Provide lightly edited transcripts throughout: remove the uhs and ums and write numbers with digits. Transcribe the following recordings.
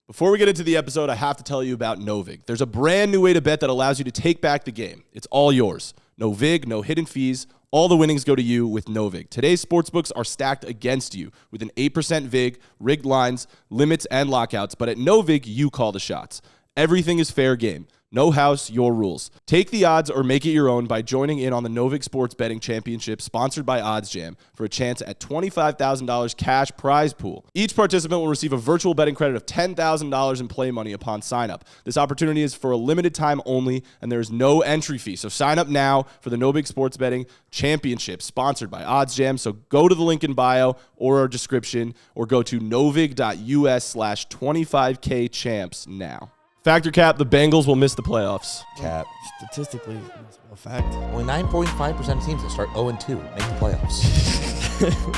Before we get into the episode, I have to tell you about No Vig. There's a brand new way to bet that allows you to take back the game. It's all yours. No vig, no hidden fees. All the winnings go to you with No Vig. Today's sportsbooks are stacked against you with an 8% vig, rigged lines, limits, and lockouts. But at No Vig, you call the shots. Everything is fair game. No house, your rules. Take the odds or make it your own by joining in on the No Vig Sports Betting Championship sponsored by OddsJam for a chance at $25,000 cash prize pool. Each participant will receive a virtual betting credit of $10,000 in play money upon sign up. This opportunity is for a limited time only, and there is no entry fee. So sign up now for the No Vig Sports Betting Championship sponsored by OddsJam. So go to the link in bio or our description or go to novig.us/25kchamps now. Factor Cap, the Bengals will miss the playoffs. Cap. Statistically, it's a fact. Only 9.5% of teams that start 0-2 make the playoffs.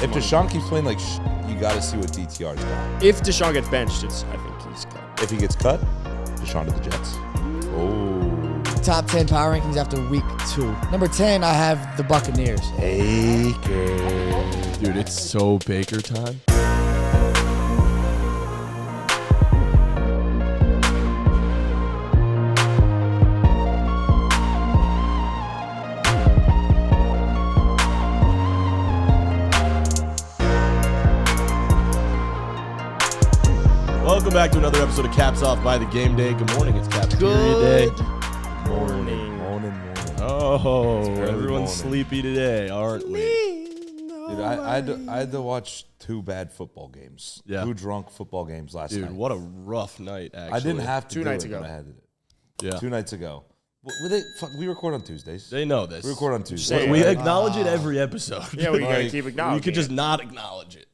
If Deshaun keeps playing like you got to see what DTR's got. If Deshaun gets benched, I think he's cut. If he gets cut, Deshaun to the Jets. Oh. Top 10 power rankings after week 2. Number 10, I have the Buccaneers. Baker. Dude, it's so Baker time. Welcome back to another episode of Caps Off by the Game Day. Good morning, it's CAPeteria Day. Morning. Oh, everyone's morning. sleepy today, aren't we? Dude, I had to watch 2 bad football games. Yeah. 2 drunk football games last night. Dude, what a rough night, actually. I didn't have to 2 do nights it, ago. but I had to do it. Yeah. 2 nights ago. We record on Tuesdays. They know this. We record on Tuesdays. Say We it. acknowledge it every episode. Yeah, we gotta Like, keep acknowledging. You could just not acknowledge it.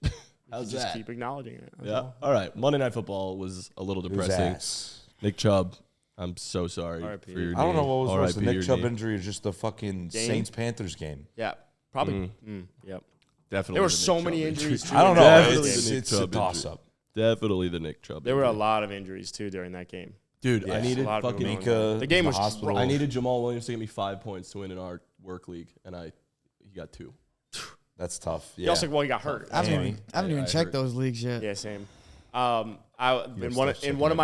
How's just that? keep acknowledging it. That's Yeah. All right. Monday Night Football was a little It was depressing. ass. Nick Chubb, I'm so sorry R.I.P. for your knee. I don't know what was worse, the RIP Nick your Chubb knee. injury or just the fucking Saints-Panthers game. Yeah, probably. Yep. Definitely. There were the so Nick many Chubb injuries. injury. Too. I don't know. Definitely It's, the Nick it's a Chubb toss-up. Definitely the Nick Chubb. There were a injury. lot of injuries too during that game. Dude, Yeah. I needed A lot of fucking. people going Mika, The game the was hospital. rough. I needed Jamal Williams to get me 5 points to win in our work league, and he got 2. That's tough. He Yeah. also he got hurt. I haven't Jamie. even I checked heard. those leagues yet. Yeah, same. In one of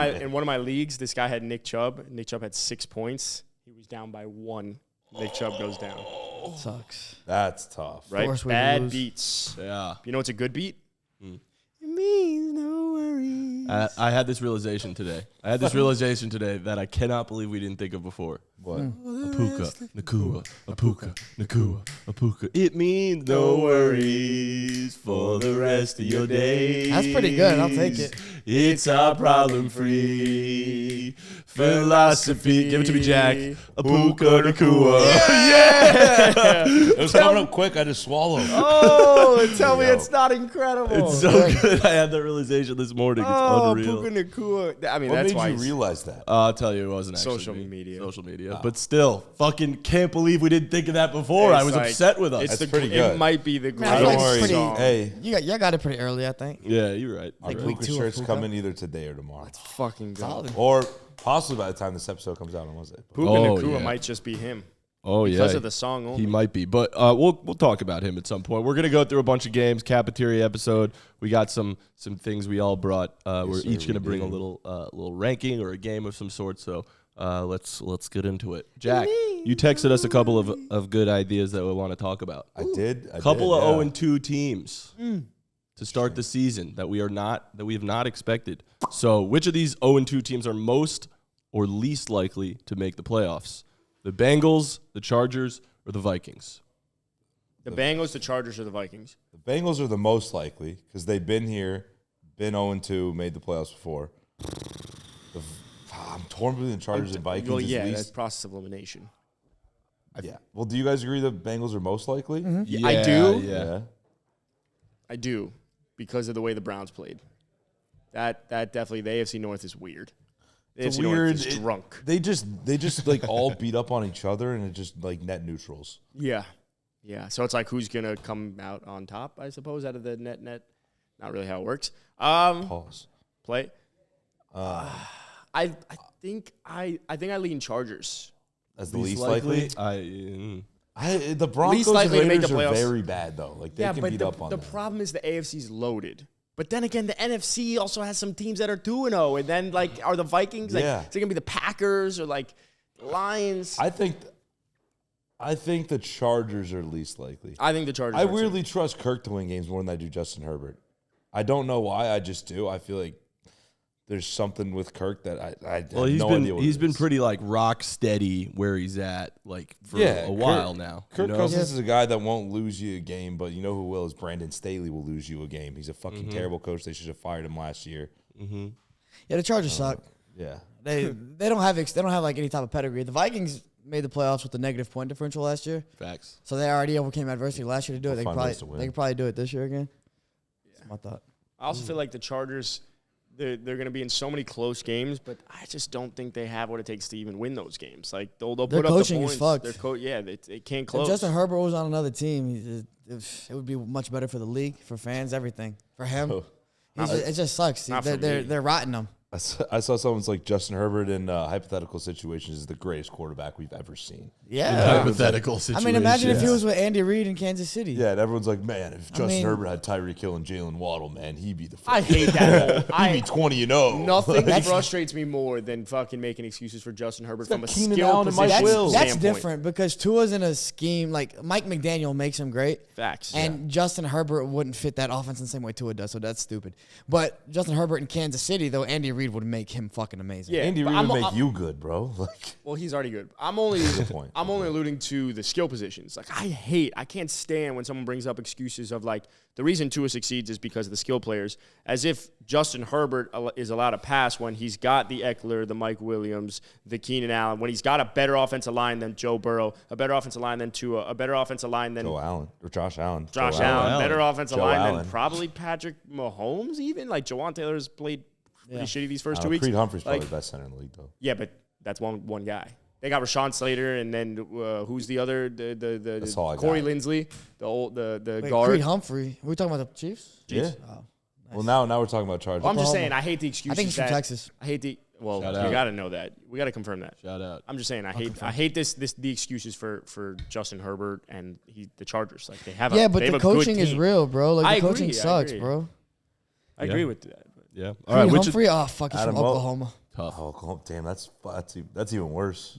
my leagues, this guy had Nick Chubb. Nick Chubb had 6 points. He was down by 1. Nick Chubb goes down. Sucks. That's tough. Right? Forced way to Bad lose. beats. Yeah. You know what's a good beat? Mm. It means no worries. I had this realization today. That I cannot believe we didn't think of before. What? Apuka, Nakua, Apuka, Nakua, Apuka. It means no worries for the rest of your days. That's pretty good. I'll take it. It's our problem-free philosophy. Give it to me, Jack. Apuka, Nakua. Yeah! It was coming up quick. I just swallowed. Oh, tell me it's not incredible. It's so good. I had that realization this morning. It's unreal. Puka Nakua. I mean, What that's made why you realize that? I'll tell you, it wasn't actually Social me. media. Social media. But still, fucking can't believe we didn't think of that before. It's I was like- upset with us. It's That's the, pretty good. It might be the Man, I greatest feel like Don't worry. it's pretty- song. Hey, You got it pretty early, I think. Yeah, you're right. our Like You're right. week Puka 2 of shirts Puka. coming either today or tomorrow. Fucking God. Or possibly by the time this episode comes out on Wednesday. Puka Oh, Nakua yeah. might just be him Oh, yeah. because of the song only. He might be, but we'll talk about him at some point. We're gonna go through a bunch of games, CAPeteria episode. We got some things we all brought. We're sir, each gonna we bring a do. little ranking or a game of some sort. So let's get into it. Jack, you texted us a couple of good ideas that we want to talk about. I did. A couple of of 0-2 teams to start the season that we have not expected. So, which of these 0-2 teams are most or least likely to make the playoffs? The Bengals, the Chargers, or the Vikings? The Bengals, the Chargers, or the Vikings? The Bengals are the most likely because they've been here, been 0-2, made the playoffs before. I'm torn between the Chargers and Vikings. Well, at yeah, least. that's process of elimination. Yeah. Well, do you guys agree the Bengals are most likely? Yeah, I do. Yeah. I do, because of the way the Browns played. That definitely, the AFC North is weird. The It's AFC North weird. is drunk. They just like all beat up on each other and it's just like net neutrals. Yeah. Yeah. So it's like who's going to come out on top, I suppose, out of the net. Not really how it works. Pause. Play. I think I lean Chargers. As the least likely. The The Broncos Least and likely to make the Raiders are playoffs. very bad though. Like they can but beat up on the them. problem is the AFC's loaded. But then again, the NFC also has some teams that are 2-0. And then, like, are the Vikings, like, is it going to be the Packers or, like, the Lions? I think the Chargers are least likely. I think the Chargers I are weirdly trust Kirk to win games more than I do Justin Herbert. I don't know why. I just do. I feel like there's something with Kirk that I have no idea what he's it been is. pretty like rock steady where he's at like for a while now. Kirk Cousins is a guy that won't lose you a game, but you know who will is Brandon Staley will lose you a game. He's a fucking terrible coach. They should have fired him last year. Yeah, the Chargers suck. Yeah. They don't have like any type of pedigree. The Vikings made the playoffs with a negative point differential last year. Facts. So they already overcame adversity last year to do it. They could probably do it this year again. That's my thought. I also feel like the Chargers, they're going to be in so many close games, but I just don't think they have what it takes to even win those games. Like they'll put up the points. Their coaching is fucked. They can't close. If Justin Herbert was on another team, it would be much better for the league, for fans, everything. For him, it just sucks. They're rotting him. I saw someone's like Justin Herbert in hypothetical situations is the greatest quarterback we've ever seen. Yeah. Hypothetical situation. I mean, imagine if he was with Andy Reid in Kansas City. Yeah, and everyone's like, man, if Justin Herbert had Tyreek Hill and Jalen Waddle, man, he'd be the I hate that. He'd be 20-0. Nothing frustrates me more than fucking making excuses for Justin Herbert from a Keenan skill Allen and Mike position Wills. That's standpoint. different because Tua's in a scheme like Mike McDaniel makes him great. Facts. And Justin Herbert wouldn't fit that offense in the same way Tua does, so that's stupid. But Justin Herbert in Kansas City, though, Andy Reid would make him fucking amazing. Yeah, Andy Reid would make you good, bro. Like, well, he's already good. I'm only alluding to the skill positions. Like I can't stand when someone brings up excuses of like the reason Tua succeeds is because of the skill players, as if Justin Herbert is allowed to pass when he's got the Eckler, the Mike Williams, the Keenan Allen, when he's got a better offensive line than Joe Burrow, a better offensive line than Tua, a better offensive line than Josh Allen, better offensive line Allen. than probably Patrick Mahomes. Even like Jawan Taylor's played pretty shitty these first 2 weeks. Creed Humphrey's probably the best center in the league, though. Yeah, but that's one guy. They got Rashawn Slater, and then who's the other? The Corey Linsley, the guard. Creed Humphrey. Are we talking about the Chiefs? Yeah. Oh, nice. Well, now we're talking about Chargers. Well, I'm just saying, I hate the excuses. I think he's from Texas. I hate the. Well, Shout you out. got to know that. We got to confirm that. Shout out. I'm just saying, I hate the excuses for Justin Herbert and the Chargers. Like they have. But the coaching is real, bro. Like the coaching sucks, bro. I agree with that. Yeah. All Creed right. Humphrey. He's from Oklahoma. Tough. Oh, damn, that's even worse.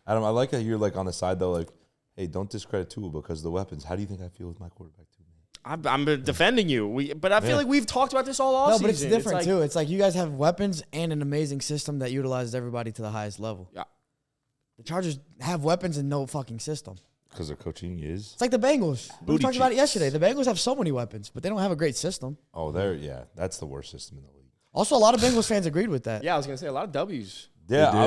Adam, I like that you're like on the side though, like, hey, don't discredit Tua because of the weapons. How do you think I feel with my quarterback too, man? I'm defending you. But I feel like we've talked about this all offseason. No, but it's different too. It's like you guys have weapons and an amazing system that utilizes everybody to the highest level. Yeah. The Chargers have weapons and no fucking system. Because their coaching is. It's like the Bengals. We talked about it yesterday. The Bengals have so many weapons, but they don't have a great system. Oh, that's the worst system in the league. Also, a lot of Bengals fans agreed with that. Yeah, I was gonna say a lot of W's. Yeah, I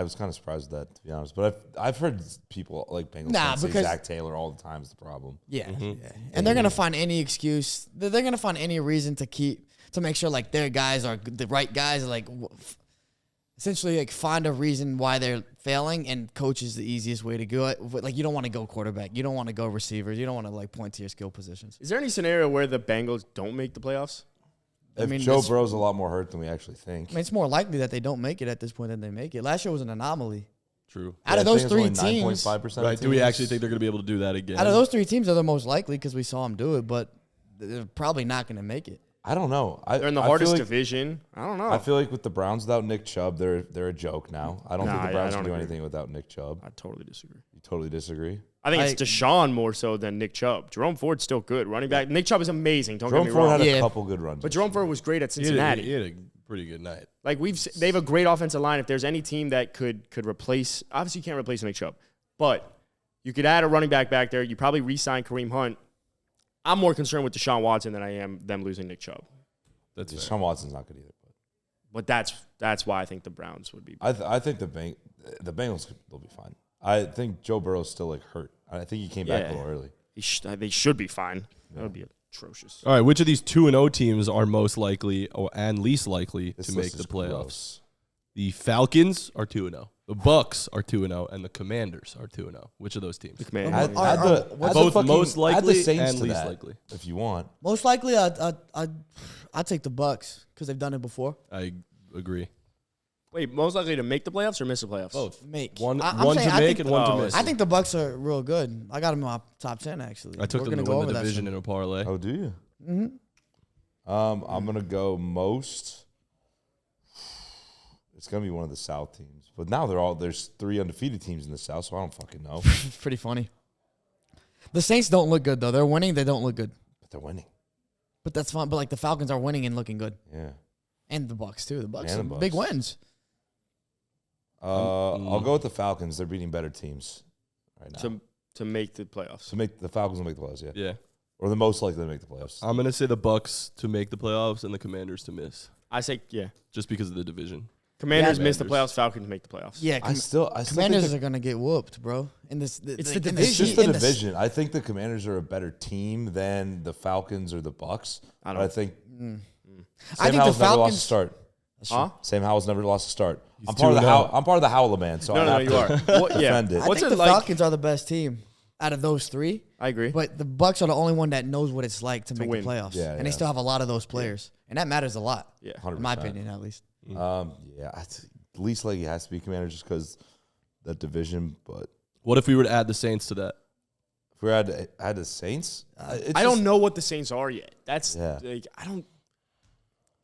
was kind of surprised with that, to be honest. But I've heard people like Bengals fans say Zach Taylor all the time is the problem. Yeah, and they're gonna find any excuse. They're gonna find any reason to make sure like their guys are the right guys. Like essentially, like find a reason why they're failing, and coach is the easiest way to go. Like you don't want to go quarterback, you don't want to go receivers, you don't want to like point to your skill positions. Is there any scenario where the Bengals don't make the playoffs? Joe Burrow's a lot more hurt than we actually think. I mean, it's more likely that they don't make it at this point than they make it. Last year was an anomaly. True. Out of those three teams, 9.5%. Right? Do we actually think they're going to be able to do that again? Out of those three teams, they're the most likely because we saw them do it, but they're probably not going to make it. I don't know. They're in the hardest division. I don't know. I feel like with the Browns without Nick Chubb, they're a joke now. I don't think the Browns can do anything without Nick Chubb. I totally disagree. You totally disagree? I think it's Deshaun more so than Nick Chubb. Jerome Ford's still good. Running back. Nick Chubb is amazing. Don't get me wrong. Jerome Ford had a couple good runs. But Jerome Ford was great at Cincinnati. He had a pretty good night. Like they have a great offensive line. If there's any team that could replace, obviously you can't replace Nick Chubb, but you could add a running back there. You probably re-sign Kareem Hunt. I'm more concerned with Deshaun Watson than I am them losing Nick Chubb. That's Deshaun Watson's not good either. But that's why I think the Browns would be. I think the Bengals will be fine. I think Joe Burrow's still like hurt. I think he came back a little early. They should be fine. That would be atrocious. All right, which of these 2-0 teams are most likely and least likely to make the playoffs? Gross. The Falcons are 2-0. The Bucks are 2-0, and the Commanders are 2-0. Which of those teams? Add Both most likely and least likely. If you want. Most likely, I'd take the Bucks because they've done it before. I agree. Wait, most likely to make the playoffs or miss the playoffs? Both. Make. One to make and one to miss. I think the Bucks are real good. I got them in my top 10, actually. I took them to win the division in a parlay. Oh, do you? Mm-hmm. I'm gonna go most. It's gonna be one of the South teams, but now there's 3 undefeated teams in the South, so I don't fucking know. It's pretty funny. The Saints don't look good though. They're winning. They don't look good. But they're winning. But that's fine. But like the Falcons are winning and looking good. Yeah. And the Bucks too. The Bucks, And the big Bucks. wins. I'll go with the Falcons. They're beating better teams right now. To make the playoffs. To make the Falcons will make the playoffs, yeah. Yeah. Or the most likely to make the playoffs. I'm gonna say the Bucks to make the playoffs and the Commanders to miss, I say, yeah. just because of the division. Commanders Yeah. miss the playoffs. Falcons make the playoffs. Yeah, I still Commanders think are gonna get whooped, bro. In this, It's like, the in it's just the in this- division. I think the Commanders are a better team than the Falcons or the Bucks. I But don't. I think I think the Howell's never lost a Falcons. start. Huh? Sam Howell's never lost a start. I'm 2-0. part of the Howell man, so I No, have you to are. What, yeah. defend it. I What's think it the like? Falcons are the best team out of those 3. I agree. But the Bucks are the only one that knows what it's like to make win. the playoffs. Yeah, and they yeah. still have a lot of those players. And that matters a lot. Yeah. 100%. In my opinion, at least. Yeah, least likely has to be Commanders just because that division. But What if we were to add the Saints to that? if we had the Saints, I don't know what the Saints are yet. That's Yeah. like I don't.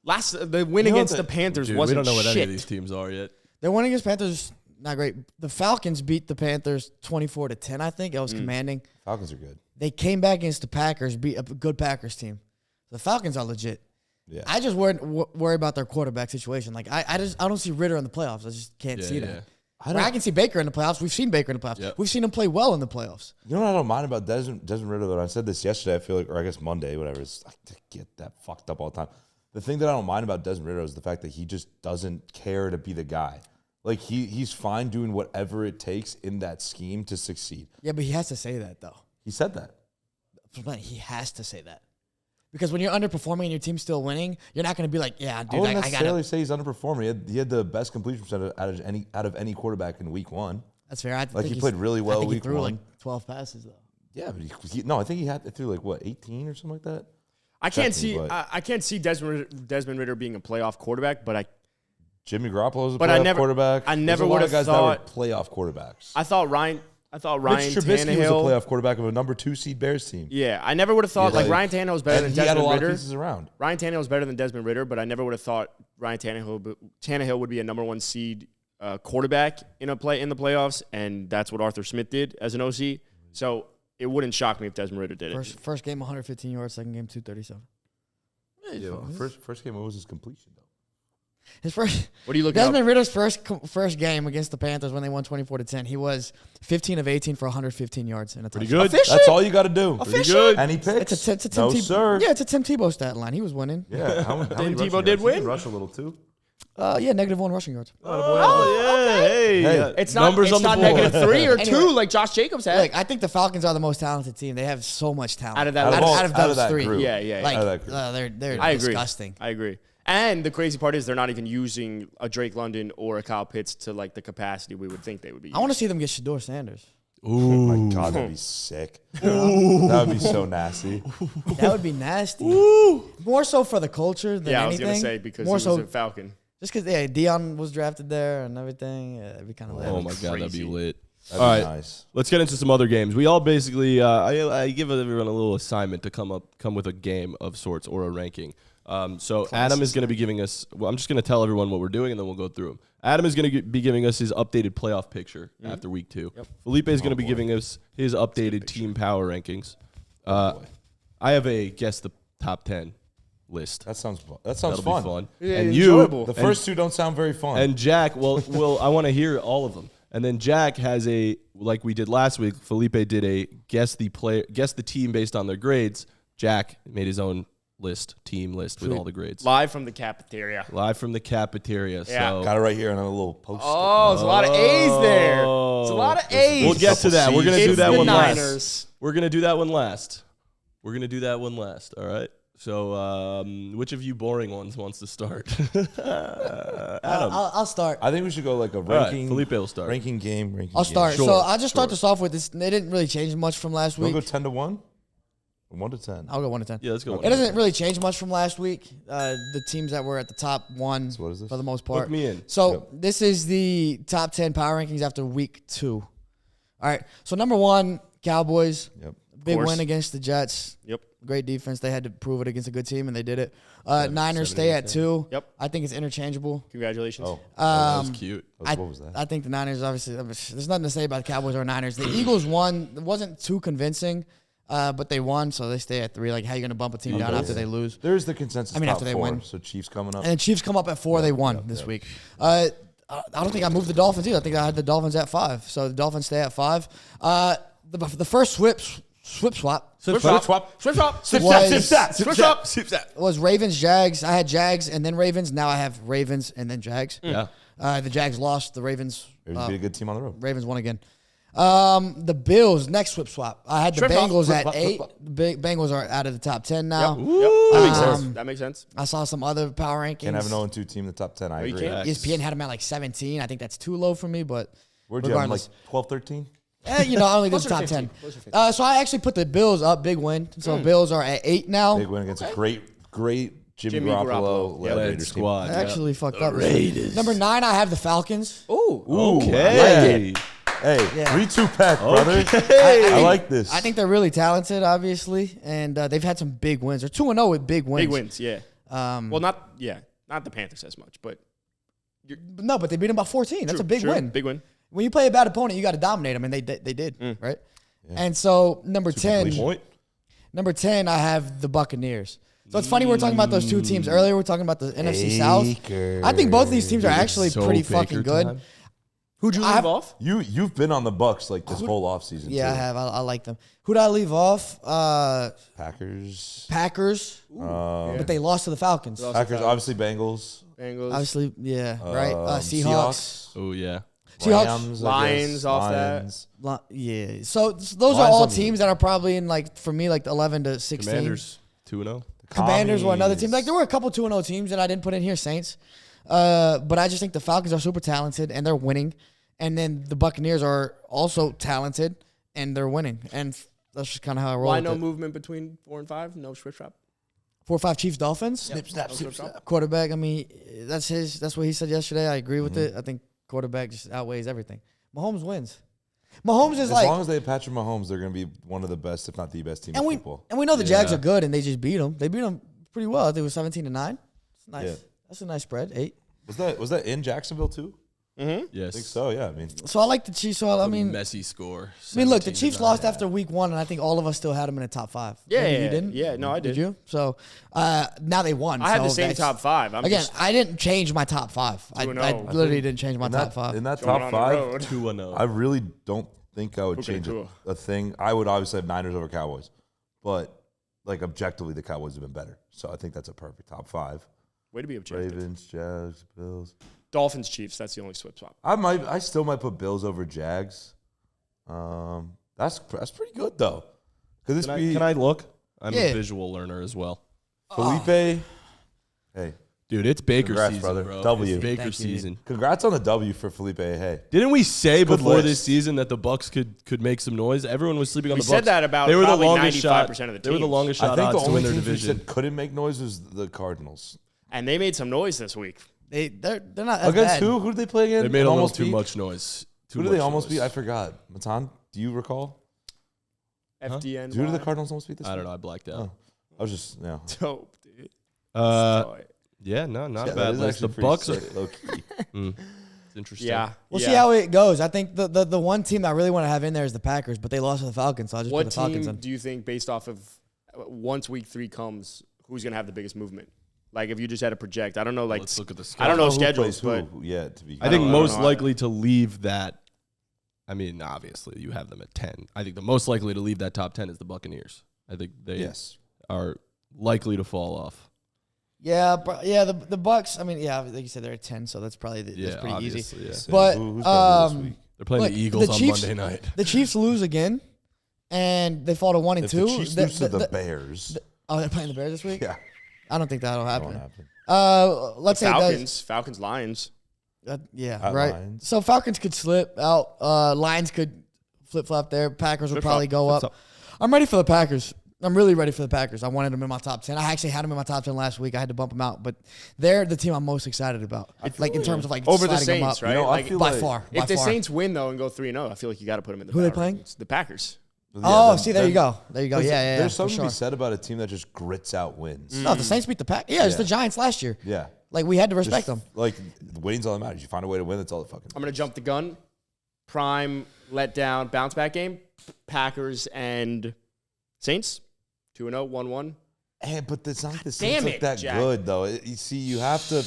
The win You know against what the Panthers Dude, we wasn't don't know what shit. any of these teams are yet. Their win against Panthers, not great. The Falcons beat the Panthers 24-10, I think. It was commanding. Falcons are good. They came back against the Packers, beat a good Packers team. The Falcons are legit. Yeah. I just worry about their quarterback situation. Like I don't see Ritter in the playoffs. I just can't see that. I can see Baker in the playoffs. We've seen Baker in the playoffs. Yep. We've seen him play well in the playoffs. You know what I don't mind about Desmond Ritter, though? I said this yesterday, I feel like, or I guess Monday, whatever. It's like to get that fucked up all the time. The thing that I don't mind about Desmond Ritter is the fact that he just doesn't care to be the guy. Like, he's fine doing whatever it takes in that scheme to succeed. Yeah, but he has to say that, though. He said that. He has to say that. Because when you're underperforming and your team's still winning, you're not going to be like, yeah, I dude, wouldn't I necessarily got say he's underperforming. He had the best completion percentage out of any quarterback in week 1. That's fair. I Like, think he played really well I think week he threw 1. like 12 passes, though. Yeah, but I think he threw like, what, 18 or something like that? I can't Check me, see. but- I can't see Desmond Ritter being a playoff quarterback, but Jimmy Garoppolo's a But I playoff never- quarterback. I There's never a lot would've of guys thought- that were playoff quarterbacks. I thought Ryan Rich Trubisky was a Tannehill. playoff quarterback of a number 2 seed Bears team. Yeah, I never would have thought Yeah, like like- Ryan Tannehill was better And than he had a Desmond lot Ritter. of pieces around. Ryan Tannehill was better than Desmond Ritter, but I never would have thought Ryan Tannehill would be a number 1 seed quarterback in the playoffs, and that's what Arthur Smith did as an OC. So it wouldn't shock me if Desmond Ritter did it. First game, 115 yards. Second game, 237. Yeah, first game, what was his completion, though? His first. What are you looking up? Desmond Ritter's first game against the Panthers when they won 24-10. He was 15 of 18 for 115 yards and a Pretty touchdown. good. That's all you got to do. Pretty good. And he picks. It's a Tim No, Tebow. sir. Yeah, it's a Tim Tebow stat line. He was winning. Yeah, how many Tebow rushing did yards? win? He can rush a little, too. Yeah, -1 rushing yards. Oh, yeah. Hey. Hey. It's not, Numbers it's on the not board. -3 or 2 Anyway. like Josh Jacobs had. Look, I think the Falcons are the most talented team. They have so much talent. Out of that out of Out of those that 3. group. Yeah. Like, Out of that group. they're I agree. disgusting. I agree. And the crazy part is they're not even using a Drake London or a Kyle Pitts to like the capacity we would think they would be. I want to see them get Shador Sanders. Oh, my God, that'd be sick. That would be so nasty. That would be nasty. More so for the culture than yeah, I was anything. gonna say because more he was so a Falcon. just because Dion was drafted there and everything. Yeah, it'd be kind of Oh my God, that'd be Crazy. lit. That'd All be right, nice. let's get into some other games. We all basically, I give everyone a little assignment to come with a game of sorts or a ranking. So Adam is going to be giving us. Well, I'm just going to tell everyone what we're doing, and then we'll go through them. Adam is going to be giving us his updated playoff picture after week 2. Yep. Felipe is going to be giving us his updated team power rankings. I have a guess the top 10 list. That sounds That'll fun. be fun. Yeah, and enjoyable. The first 2 don't sound very fun. and Jack, well, I want to hear all of them. And then Jack has like we did last week. Felipe did a guess the team based on their grades. Jack made his own team list with all the grades. Live from the CAPeteria. Live from the CAPeteria. Yeah. So Got it right here on a little post. Oh, there's a lot of A's there. There's a lot of A's. We'll get to that. We're gonna It's do that the one Niners. last. We're gonna do that one last. All right. So, which of you boring ones wants to start? Adam. I'll start. I think we should go like a All right, ranking. Felipe will start. Ranking game. I'll start. Sure, So I'll just start sure. this off with this. They didn't really change much from last We'll week. go 10 to 1. 1 to 10. I'll go 1 to 10. Yeah, let's go. It doesn't really change much from last week. The teams that were at the top 1 what is this? for the most part. Hook me in. So this is the top 10 power rankings after week 2. All right. So number 1, Cowboys. Yep. Big course. win against the Jets. Yep. Great defense. They had to prove it against a good team, and they did it. Niners stay at 2. Yep. I think it's interchangeable. Congratulations. Oh, that was cute. what was that? I think the Niners, obviously, there's nothing to say about the Cowboys or Niners. The Eagles won. It wasn't too convincing, but they won, so they stay at 3. Like, how are you going to bump a team down after they lose? There's the consensus. I mean, top after they 4, win. so Chiefs coming up. And the Chiefs come up at 4. They won this week. I don't think I moved the Dolphins either. I think I had the Dolphins at 5. So the Dolphins stay at 5. The first swap was Ravens, Jags. I had Jags and then Ravens. Now I have Ravens and then Jags. Yeah. The Jags lost. The Ravens. There's be a good team on the road. Ravens won again. The Bills, next swap. I had the Bengals at 8. The Bengals are out of the top 10 now. Yep. That makes sense. I saw some other power rankings. Can't have an 0-2 team in the top 10. I you agree. can't. ESPN had them at like 17. I think that's too low for me, but Where'd you have them, like regardless. 12, 13? I only did Closer the to top 10. 15. Closer to 15. So I actually put the Bills up, big win. So Bills are at 8 now. Big win against a great Jimmy Jimmy Garoppolo. Garoppolo led Led Raiders team. squad. I actually fucked up. Raiders. Number 9, I have the Falcons. Okay. Hey, Yeah. 3-2 pack, brother. Hey. I like this. I think they're really talented, obviously, and they've had some big wins. They're 2-0 with big wins. Big wins, yeah. Well, not the Panthers as much, but No, but they beat them by 14. That's a big win. Big win. When you play a bad opponent, you got to dominate them, and they did, right? And so number 10, Point. number 10, I have the Buccaneers. So it's funny we're talking about those two teams earlier. We're talking about the NFC South. I think both of these teams are actually So pretty Baker fucking good. time. Who'd you I leave have- off? You've been on the Bucks like this whole offseason. Yeah, I too. have. I like them. Who'd I leave off? Packers. Packers, but they lost to the Falcons. Packers, obviously Bengals. Bengals. Obviously, yeah, right. Seahawks. Oh, yeah. Seahawks. Rams, I Lions guess. off that. Lions. Yeah. So those are Lions all don't teams that are probably in, like, for me, like the 11 to 16. Commanders 2-0. Commanders were another team. Commies. Like, there were a couple 2-0 teams that I didn't put in here, Saints. But I just think the Falcons are super talented and they're winning. And then the Buccaneers are also talented and they're winning. And that's just kind of how I roll. Why with no it. movement between 4 and 5? No switch swap. 4-5 Chiefs Dolphins. Snip, snap, snip, snap. Quarterback. I mean, that's what he said yesterday. I agree with it. I think quarterback just outweighs everything. Mahomes wins. Mahomes is As like, long as they have Patrick Mahomes, they're going to be one of the best, if not the best team in football. and we know the Jags are good, and they just beat them. They beat them pretty well. I think it was 17-9. It's nice. Yeah. That's a nice spread. 8. Was that in Jacksonville too? Yes. I think so. Yeah. I mean, So I like the Chiefs. So I mean, messy score. look, the Chiefs 17-9. lost after week 1, and I think all of us still had them in the top 5. Yeah, Maybe yeah, you didn't. yeah. No, I did. Did you? So now they won. I had so the same that's- top 5. I'm Again, just I didn't change my top 5. I 2-0. literally didn't change my top 5. in that going top on the 5, road. 2-0. I really don't think I would change cool. a thing. I would obviously have Niners over Cowboys, but like objectively, the Cowboys have been better. So I think that's a perfect top 5. Way to be objective. Ravens, Jags, Bills. Dolphins, Chiefs. That's the only swip swap. I still might put Bills over Jags. That's pretty good though. Could this be Can I look? I'm Yeah. a visual learner as well. Felipe? Hey, Dude, it's Baker Congrats, season, brother. bro. W. It's Baker Thank you. season. congrats on the W for Felipe. Hey, Didn't we say Good before list. this season that the Bucks could make some noise? Everyone was sleeping on We the Bucks. said that about they were the probably longest 95% shot. of the They were the teams. longest I shot think the odds to only win their teams who division. said couldn't make noise was the Cardinals. And they made some noise this week. They're not as Against bad. who? Who did they play again? They made And a little almost too beat? much noise. Who did they almost beat? I forgot. Matan, do you recall? FDN. Who did the Cardinals almost beat this I don't week? know. I blacked out. Oh, I was just Dope, dude. Yeah, no, not a that bad is list. The actually pretty Bucks are sick, low-key. it's interesting. Yeah. We'll yeah. see how it goes. I think the one team that I really want to have in there is the Packers, but they lost to the Falcons, so I just put What the Falcons team in. do you think, based off of once week 3 comes, who's going to have the biggest movement? Like, if you just had to project, I don't know. Like, Let's look at the I don't know Who schedules, plays but who yet to be. I think don't most know. likely to leave that. I mean, obviously, you have them at 10. I think the most likely to leave that top 10 is the Buccaneers. I think they yes. are likely to fall off. Yeah, the Bucks. I mean, yeah, like you said, they're at 10, so that's probably that's pretty easy. obviously, yeah. So But who's gonna win this week? They're playing Look, the Eagles the on Chiefs- Monday night. The Chiefs lose again, and they fall to 1 and If 2. the Chiefs lose to the Bears, Oh, they're playing the Bears this week. yeah, I don't think that'll that won't happen. happen. Let's say it Falcons, Lions. does. Yeah, At right. Lions. So Falcons could slip out. Lions could flip flop there. Packers would probably go up. Flip-flop. I'm ready for the Packers. I'm really ready for the Packers. I wanted them in my top 10. I actually had them in my top 10 last week. I had to bump them out, but they're the team I'm most excited about. Like in terms of like Over the sliding them Saints, up. right? You know, I Like, feel by like far. if by the far. Saints win, though, and go 3-0, I feel like you got to put them in the Who are they power playing? rankings. The Packers. Oh, see, there you go. There you go. Yeah. There's something for to sure. be said about a team that just grits out wins. No, the Saints beat the Pack. Yeah, it's the Giants last year. Yeah. Like, we had to respect Just, them. Like, the winning's all that matters. You find a way to win, that's all that fucking I'm going to jump the gun. Prime, letdown, bounce back game. Packers and Saints. 2-0, 1-1. Hey, but it's not the damn Saints look it, that Jack. good, though. You see, you have to...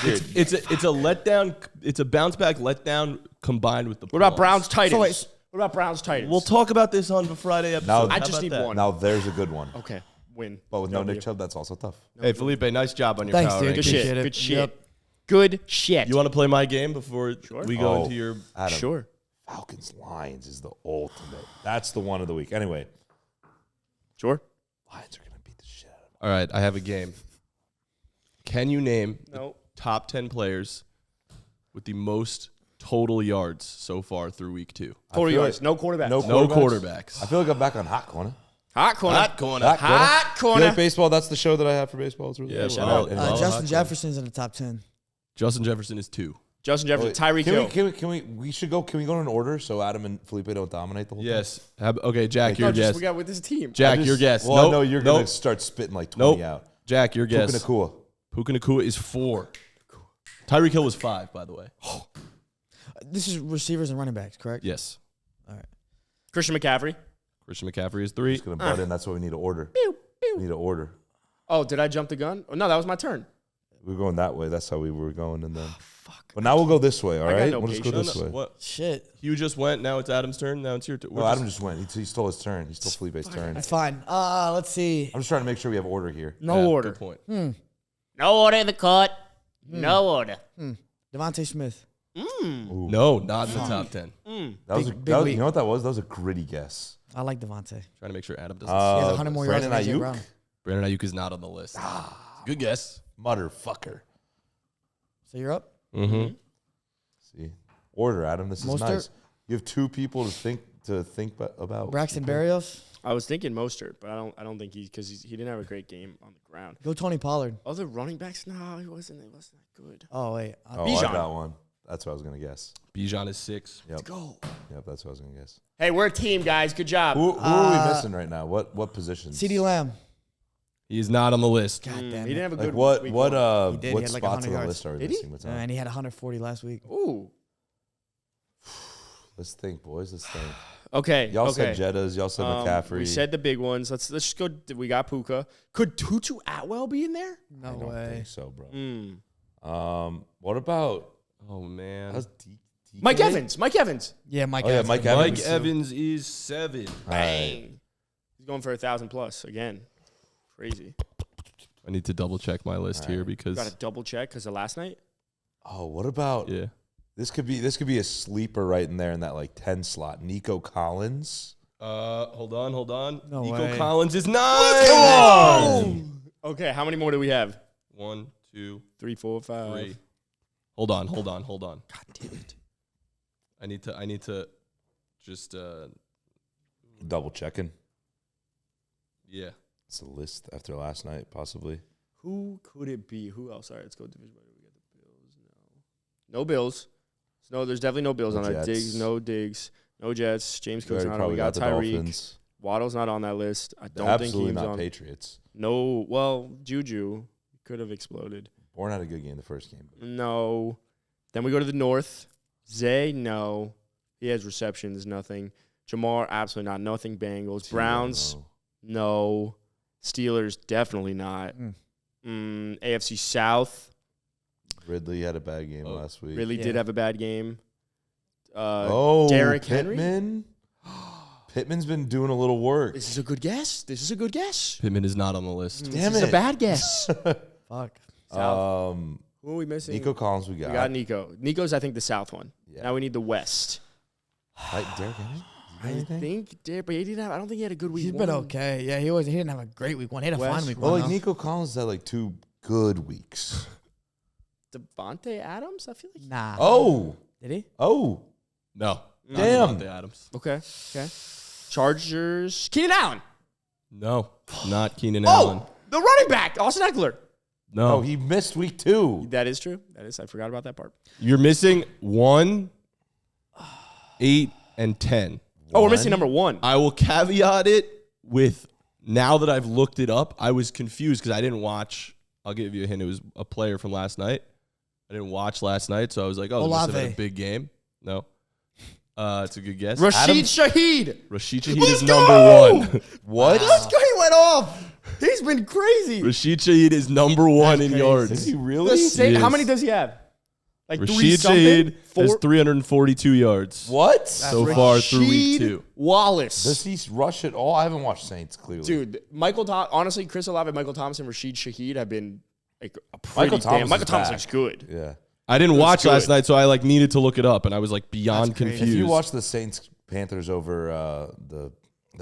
Dude, It's a letdown. It's a bounce back letdown combined with the. What about pause. Browns Titans? So wait. What about Browns Titans? We'll talk about this on the Friday episode. Now- I How just about need that? one. now, there's a good one. Okay, win. But with no W. Nick Chubb, that's also tough. Hey, Felipe, nice job on your Thanks, power dude. Good rankings. Appreciate shit. it. Good shit. Yep. Good shit. You want to play my game before we go into your? Adam, Sure. Falcons Lions is the ultimate. That's the one of the week. Anyway, Sure. Lions are going to beat the shit out of them. All right, I have a game. Can you name No. top 10 players with the most total yards so far through week 2? Total feel yards. like- No quarterbacks. No No quarterbacks. quarterbacks. I feel like I'm back on Hot Corner. Hot corner. Hot corner. Hot Corner. Hot You corner. like baseball? That's the show that I have for baseball. It's really Yeah, good. shout All out. right, Well, anyway. Justin Hot Jefferson's in the top 10. Justin Jefferson is 2. Justin Jefferson. Tyreek Hill. Can we should go? Can we go in order so Adam and Felipe don't dominate the whole Yes. Okay, Jack, No, your guess. We got with this team. Jack, thing? your guess. Well, I Nope, know you're going to nope, start spitting like 20 out. Jack, your guess. Puka Nacua. Puka Nacua is 4. Tyreek Hill was 5, by the way. This is receivers and running backs, correct? Yes. Christian McCaffrey. Christian McCaffrey is 3. Just going to butt in. That's what we need to order. We need to order. Oh, did I jump the gun? Oh, no, that was my turn. We were going that way. That's how we were going. And then, but now we'll go this way. All I got right, no we'll just go patience. this way. What? Shit. You just went. Now it's Adam's turn. Now it's your turn. No, Adam just went. He stole his turn. He stole Felipe's turn. That's fine. Let's see. I'm just trying to make sure we have order here. No order. Good point. No order in the court. No order. Devontae Smith. No, not in the top 10. That was, Big week. you know what that was? That was a gritty guess. I like Devontae. Trying to make sure Adam doesn't. He has 100 more yards Brandon than AJ Ayuk? Brown. Brandon Ayuk is not on the list. Good guess. Motherfucker. So you're up? Mm-hmm. See, order, Adam. This is Mostert? nice. You have 2 people to think about. Braxton Berrios. I was thinking Mostert, but I don't think he didn't have a great game on the ground. Go Tony Pollard. Other running backs, no, he wasn't that good. Oh, wait. Oh, I Bijan. got one. That's what I was gonna guess. Bijan is 6. Yep. Go. Yep, that's what I was gonna guess. Hey, we're a team, guys. Good job. Who are we missing right now? What positions? CeeDee Lamb. He is not on the list. God He damn didn't it. have a Like good what week what one. He did. He what had like spots 100 on the yards. list are we Did he? missing? What's And he had 140 last week. Ooh. Let's think, boys. Let's think. Okay. Y'all okay. said Jettas. Y'all said McCaffrey. We said the big ones. Let's just go. We got Puka. Could Tutu Atwell be in there? No I don't way. think so, bro. Mm. What about Oh man. how's Mike Evans. Mike Evans. Yeah, Mike Oh, yeah, Evans. Mike Mike Evans. Evans is 7. Bang. He's going for 1,000 plus again. Crazy. I need to double check my list here because Got to double check because of last night. Oh, what about yeah. this? Could be a sleeper right in there in that like 10 slot. Nico Collins. Hold on. No Nico way. Collins is 9. Okay, how many more do we have? 1, 2, 3, 4, 5. 3. Hold on. God damn it. I need to just Double checking. yeah. It's a list after last night, possibly. Who could it be? Who else? All right, let's go division. We got the Bills. No Bills. No, there's definitely no Bills No on that. Jets. Diggs, no Diggs. No Jets. James We Cook's already not on. probably We got the Tyreek. Dolphins. Waddle's not on that list. I don't think Absolutely he was not on. Patriots. No, well, Juju could have exploded. Bourne had a good game the first game. No. Then we go to the North. Zay, no. He has receptions, nothing. Jamar, absolutely not. Nothing. Bengals. Browns, no. Steelers, definitely not. AFC South Ridley had a bad game last week. really did Yeah. have a bad game. Derrick Derrick Henry. Pittman. Pittman's been doing a little work. This is a good guess. Pittman is not on the list. Damn This is it. a bad guess. Fuck. South. Who are we missing? Nico Collins, we got. We got Nico. Nico's, I think, the South one. Yeah. Now we need the West. Like Derrick Henry? I think Derrick, but he didn't have. I don't think he had a good week. He's one. been okay. Yeah, he didn't have a great week one. He had a West. fine week Well, one. like though. Nico Collins had like 2 good weeks. Devontae Adams. I feel like. Nah. Oh. Did he? Oh. No. not Damn. Devontae Adams. Okay. Chargers. Keenan Allen. No. Not Keenan Allen. The running back, Austin Eckler. No. Oh, he missed week 2. That is true. That is. I forgot about that part. You're missing 1, 8, and 10. Oh, we're missing number 1. I will caveat it with, now that I've looked it up, I was confused because I didn't watch. I'll give you a hint. It was a player from last night. I didn't watch last night, so I was like, oh, they must have had a big game. No. It's a good guess. Rashid Shaheed. Rashid Shaheed is number 1. What? Let's go. He went off. He's been crazy. Rashid Shaheed is number 1 in yards. Is he really? How many does he have? Like Rashid 3 Shaheed something? has 342 yards What? so far through week 2. Wallace. Does he rush at all? I haven't watched Saints, clearly. Dude, honestly, Chris Olave, Michael Thomas, and Rashid Shaheed have been like a pretty Michael Thomas Michael is Thomas back. looks good. Yeah. I didn't watch good. last night, so I needed to look it up, and I was beyond That's crazy. confused. If you watch the Saints Panthers over the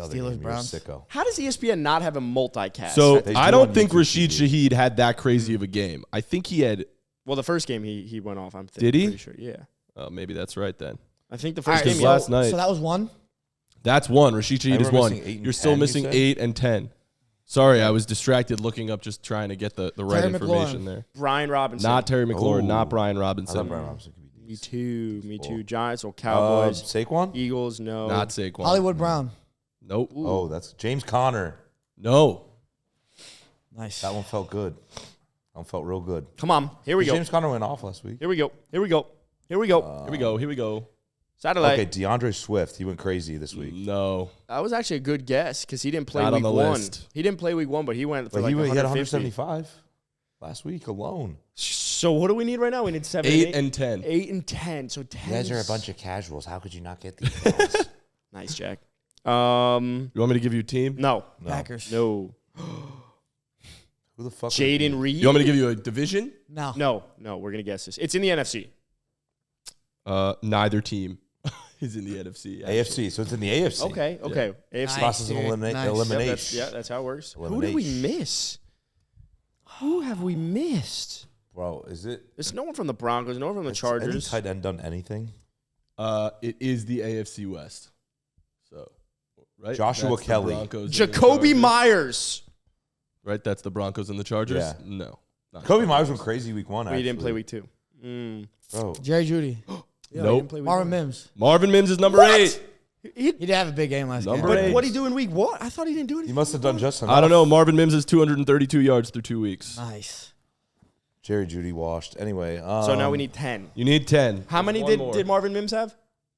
other Steelers, game, Browns. you're a sicko. How does ESPN not have a multicast? So They I do don't on think YouTube Rashid TV. Shaheed had that crazy of a game. I think he had. Well, the first game he went off. I'm Did he? pretty sure. Yeah, Maybe that's right then. I think the All first right, game. so, last night. so that was 1. That's 1. Rashid Shaheed is we're 1. missing 8 and You're still 10, you missing said? 8 and 10. Sorry, I was distracted looking up, just trying to get the right Terry information McLaurin. there. Brian Robinson. Not Terry McLaurin, Oh. not Brian I Robinson, thought Brian Robinson could be Me decent. too. Me too. Cool. Giants or Cowboys. Saquon? Eagles. No. not Saquon. Hollywood Brown. Nope. Oh, that's James Conner. No. Nice. That one felt good. That one felt real good. Come on. Here we go. James Conner went off last week. Here we go. Here we go. Here we go. Here we go. Here we go. Satellite. Okay, DeAndre Swift. He went crazy this week. No. That was actually a good guess because he didn't play Not on week the 1. list. He didn't play week 1, but he went for But like he had 150. 175 last week alone. So what do we need right now? We need 7 8 and 10. 8 and 10. So 10. of casuals. How could you not get these balls? Nice, Jack. You want me to give you a team? No. Packers. No. Who the fuck? would it be? Jaden Reed. You want me to give you a division? No. No, we're going to guess this. It's in the NFC. Neither team is in the NFC. actually. AFC. So it's in the AFC. Okay. AFC. Nice. Process of Nice. elimination. Yep, that's how it works. Who did we miss? Who have we missed? Bro, is it? There's no one from the Broncos, no one from the Has Chargers. any tight end done anything? It is the AFC West. So, right? Joshua That's the Kelly. Broncos and the Jacoby Chargers. Myers. Right? That's the Broncos and the Chargers? Yeah. No. not Kobe the Myers Broncos. went crazy week 1. But he didn't play actually. week 2. Bro, Jerry Judy. Yeah, he Nope. didn't play week Marvin 1. Mims. Marvin Mims is number 8. He did have a big game last Number game. eight. But what did he do in week 1? I thought he didn't do he anything. must have done just enough. I don't know. Marvin Mims is 232 yards through 2 weeks. Nice. Jerry Judy washed. Anyway. So now we need 10. You need 10. How many did Marvin Mims have?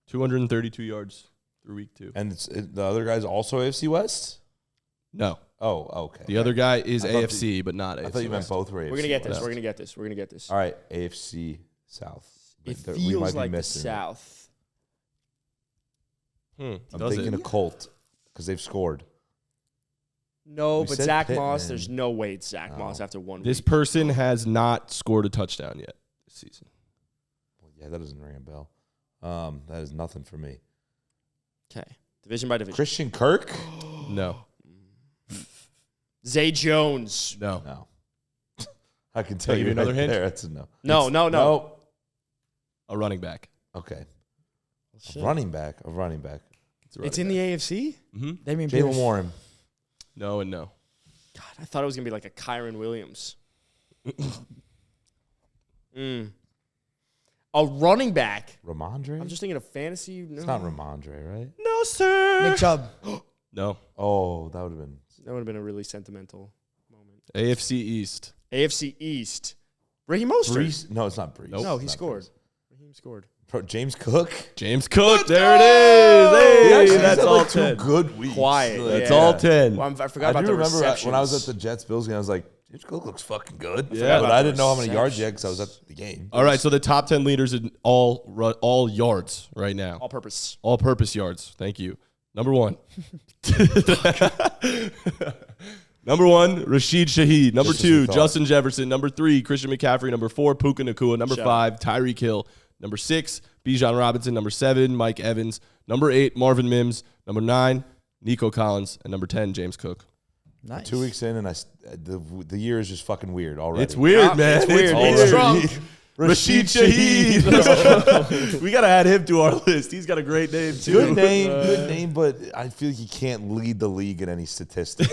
232 yards through week 2. And the other guy's also AFC West? No. Oh, okay. The other guy is I thought AFC, but not AFC. I thought you meant West. both were AFC We're going to get this. West. We're going to get this. We're going to get this. All right, AFC South. It We might feels be like the missing it. South. I'm Does thinking it? a Colt because they've scored. No, We but said Zach Pittman. Moss, there's no way it's Zach No. Moss after 1 This week. person has not scored a touchdown yet this season. Well, yeah, that doesn't ring a bell. That is nothing for me. Okay. Division by division. Christian Kirk? No. Zay Jones. No. No. I can tell I'll give you you another right hint? there. That's a no. No, It's- no. Nope. A running back. Okay. Shit. A running back. A running back. It's in the AFC? Mm-hmm. Damian Pierce. Jalen Warren. No and no. God, I thought it was going to be like a Kyron Williams. A running back. Ramondre? I'm just thinking of fantasy. No. It's not Ramondre, right? No, sir. Nick Chubb. No. Oh, that would have been. That would have been a really sentimental moment. AFC East. AFC East. Raheem Mostert. Brees? No, it's not Brees. Nope. No, he It's not scored. Brees. Raheem scored. Bro, James Cook? James Cook. There it is. He Hey, actually that's had, all like, 10. 2 good weeks. Quiet. That's Yeah. all 10. Well, I forgot I about do the remember receptions. when I was at the Jets Bills game, I was like, James Cook looks fucking good. Yeah. But I didn't know how many yards yet because I was at the game. All right, so the top 10 leaders in all yards right now. All-purpose. All-purpose yards. Thank you. Number 1. Number 1, Rashid Shaheed. Number Just as we 2, thought. Justin Jefferson. Number 3, Christian McCaffrey. Number 4, Puka Nacua. Number Shut 5, Tyreek Hill. Number 6, Bijan Robinson. Number 7, Mike Evans. Number 8, Marvin Mims. Number 9, Nico Collins. And number 10, James Cook. Nice. 2 weeks in, and the year is just fucking weird already. It's weird, Yeah, man. it's weird. It's He's drunk. Rashid Shaheed. We got to add him to our list. He's got a great name, too. Good name, but I feel he can't lead the league in any statistic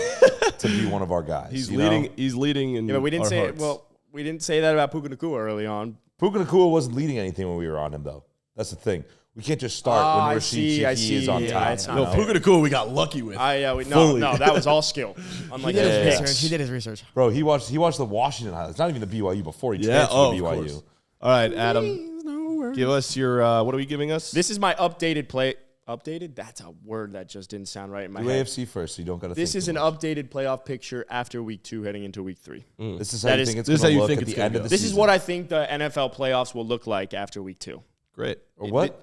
to be one of our guys. He's you leading. know? He's leading in Yeah, but we didn't our say hearts. we didn't say that about Puka Nacua early on. Puka Nacua wasn't leading anything when we were on him, though. That's the thing. We can't just start when I we're see, I he is see. on Yeah, top. it's No, not Puka Nacua we got lucky with. No, that was all skill. He Unlike did his his research. picks. He did his research. Bro, he watched the Washington highlights. Not even the BYU before he Yeah, transferred to of BYU. course. All right, Adam, give us your, what are we giving us? This is my updated play. Updated? That's a word that just didn't sound right in my Do head. AFC first, so you don't got to. This think is too an much. updated playoff picture after week 2 heading into week 3. This is how That you is- think it's this is going how to you look think at it's the gonna end of go. the This season. is what I think the NFL playoffs will look like after week 2. Great. Or what?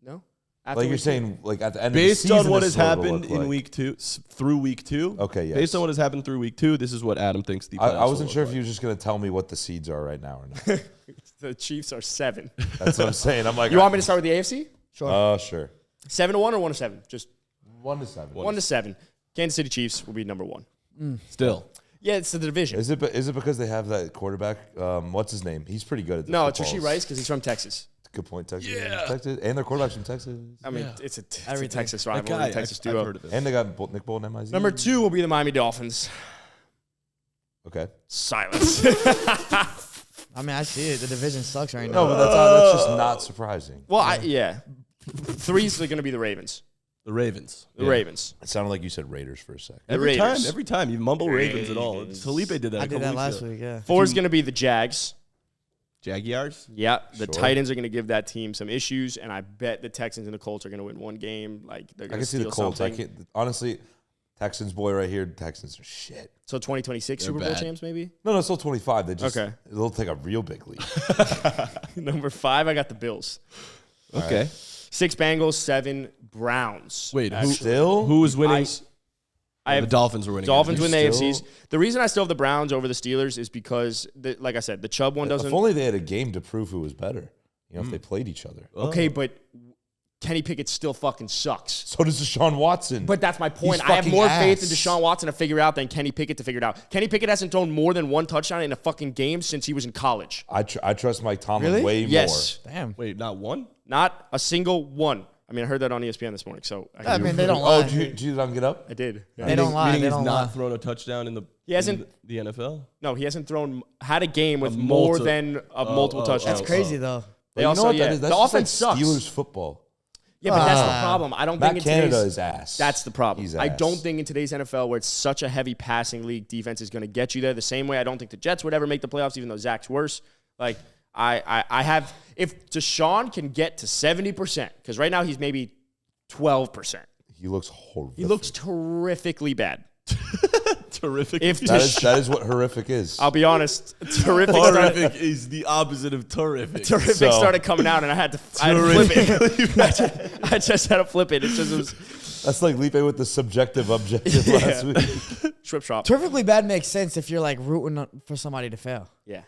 No? After Like you're week 2. saying, like at the end Based of the season, on what this has is what it'll happened look in like. week 2, through week 2. Okay, yes. Based on what has happened through week 2, this is what Adam thinks the I playoffs wasn't will sure look if you were just going to tell me what the seeds are right now or not. The Chiefs are 7. That's what I'm saying. I'm like, You want me to start with the AFC? Sure. Sure. 7-1 or 1-7? Just 1-7. 1-7. Kansas City Chiefs will be number 1. like. Still. Yeah, it's the division. Is it because they have that quarterback? What's his name? He's pretty good at the No, it's footballs. Rasheed Rice because he's from Texas. Good point, Texas. Yeah. Texas. And their quarterback's from Texas. I mean, Yeah. it's a Everything. Texas That rivalry, guy, Texas I've duo. heard of him. And they got Nick Bolton and MIZ. Number 2 will be the Miami Dolphins. Okay. Silence. I mean, I see it. The division sucks right No, now. but that's just not surprising. Well, yeah. 3 is going to be the Ravens. The Ravens. The Ravens. It sounded like you said Raiders for a second. Every time you mumble Ravens at all. Ravens. Felipe did that. I a did couple that weeks last ago. week, yeah. 4 is going to be the Jags. Jaguars. Yeah, the Sure. Titans are going to give that team some issues, and I bet the Texans and the Colts are going to win one game. Like they're I going can to see steal the Colts. I something. can't honestly. Texans boy right here. Texans are shit. So 2026 They're Super Bowl bad. champs, maybe. No, it's still 25. They just Okay. they'll take a real big lead. Number 5, I got the Bills. Okay. 6 Bengals, 7 Browns. Wait, Actually. Still, who is winning? I The have Dolphins are winning. Dolphins win the Still- AFCs. The reason I still have the Browns over the Steelers is because, like I said, the Chubb one doesn't. if only they had a game to prove who was better. You know, if they played each other. Okay, but Kenny Pickett still fucking sucks. So does Deshaun Watson. But that's my point. He's I have fucking more faith in ass. Deshaun Watson to figure it out than Kenny Pickett to figure it out. Kenny Pickett hasn't thrown more than 1 touchdown in a fucking game since he was in college. I trust Mike Tomlin Really? way Yes. Damn. Wait, not one? Not a single one. I mean, I heard that on ESPN this morning, so I mean, they don't more. Oh, lie. did you not get up? I did. Yeah. They don't lie. Meaning They he's don't not lie. thrown a touchdown in the He hasn't- the NFL. No, he hasn't had a game with A more multi- than multiple touchdowns. That's crazy, though. They You know also, what that yeah, is? the That's just offense like sucks. Steelers football. Yeah, but that's the Ah. problem. I don't Matt think in Canada today's is ass. That's the problem. He's I ass. don't think in today's NFL, where it's such a heavy passing league, defense is going to get you there. The same way I don't think the Jets would ever make the playoffs, even though Zach's worse. Like I have, if Deshaun can get to 70%, because right now he's maybe 12%. He looks horrific. He looks terrifically bad. Terrific. If That is what horrific is. I'll be honest, terrific started, Horrific is the opposite of terrific. terrific So- started coming out, and I had to flip it. I just had to flip it. It just was That's like Lipe with the subjective objective last week. trip shop. Terrifically bad makes sense if you're like rooting for somebody to fail. Yeah.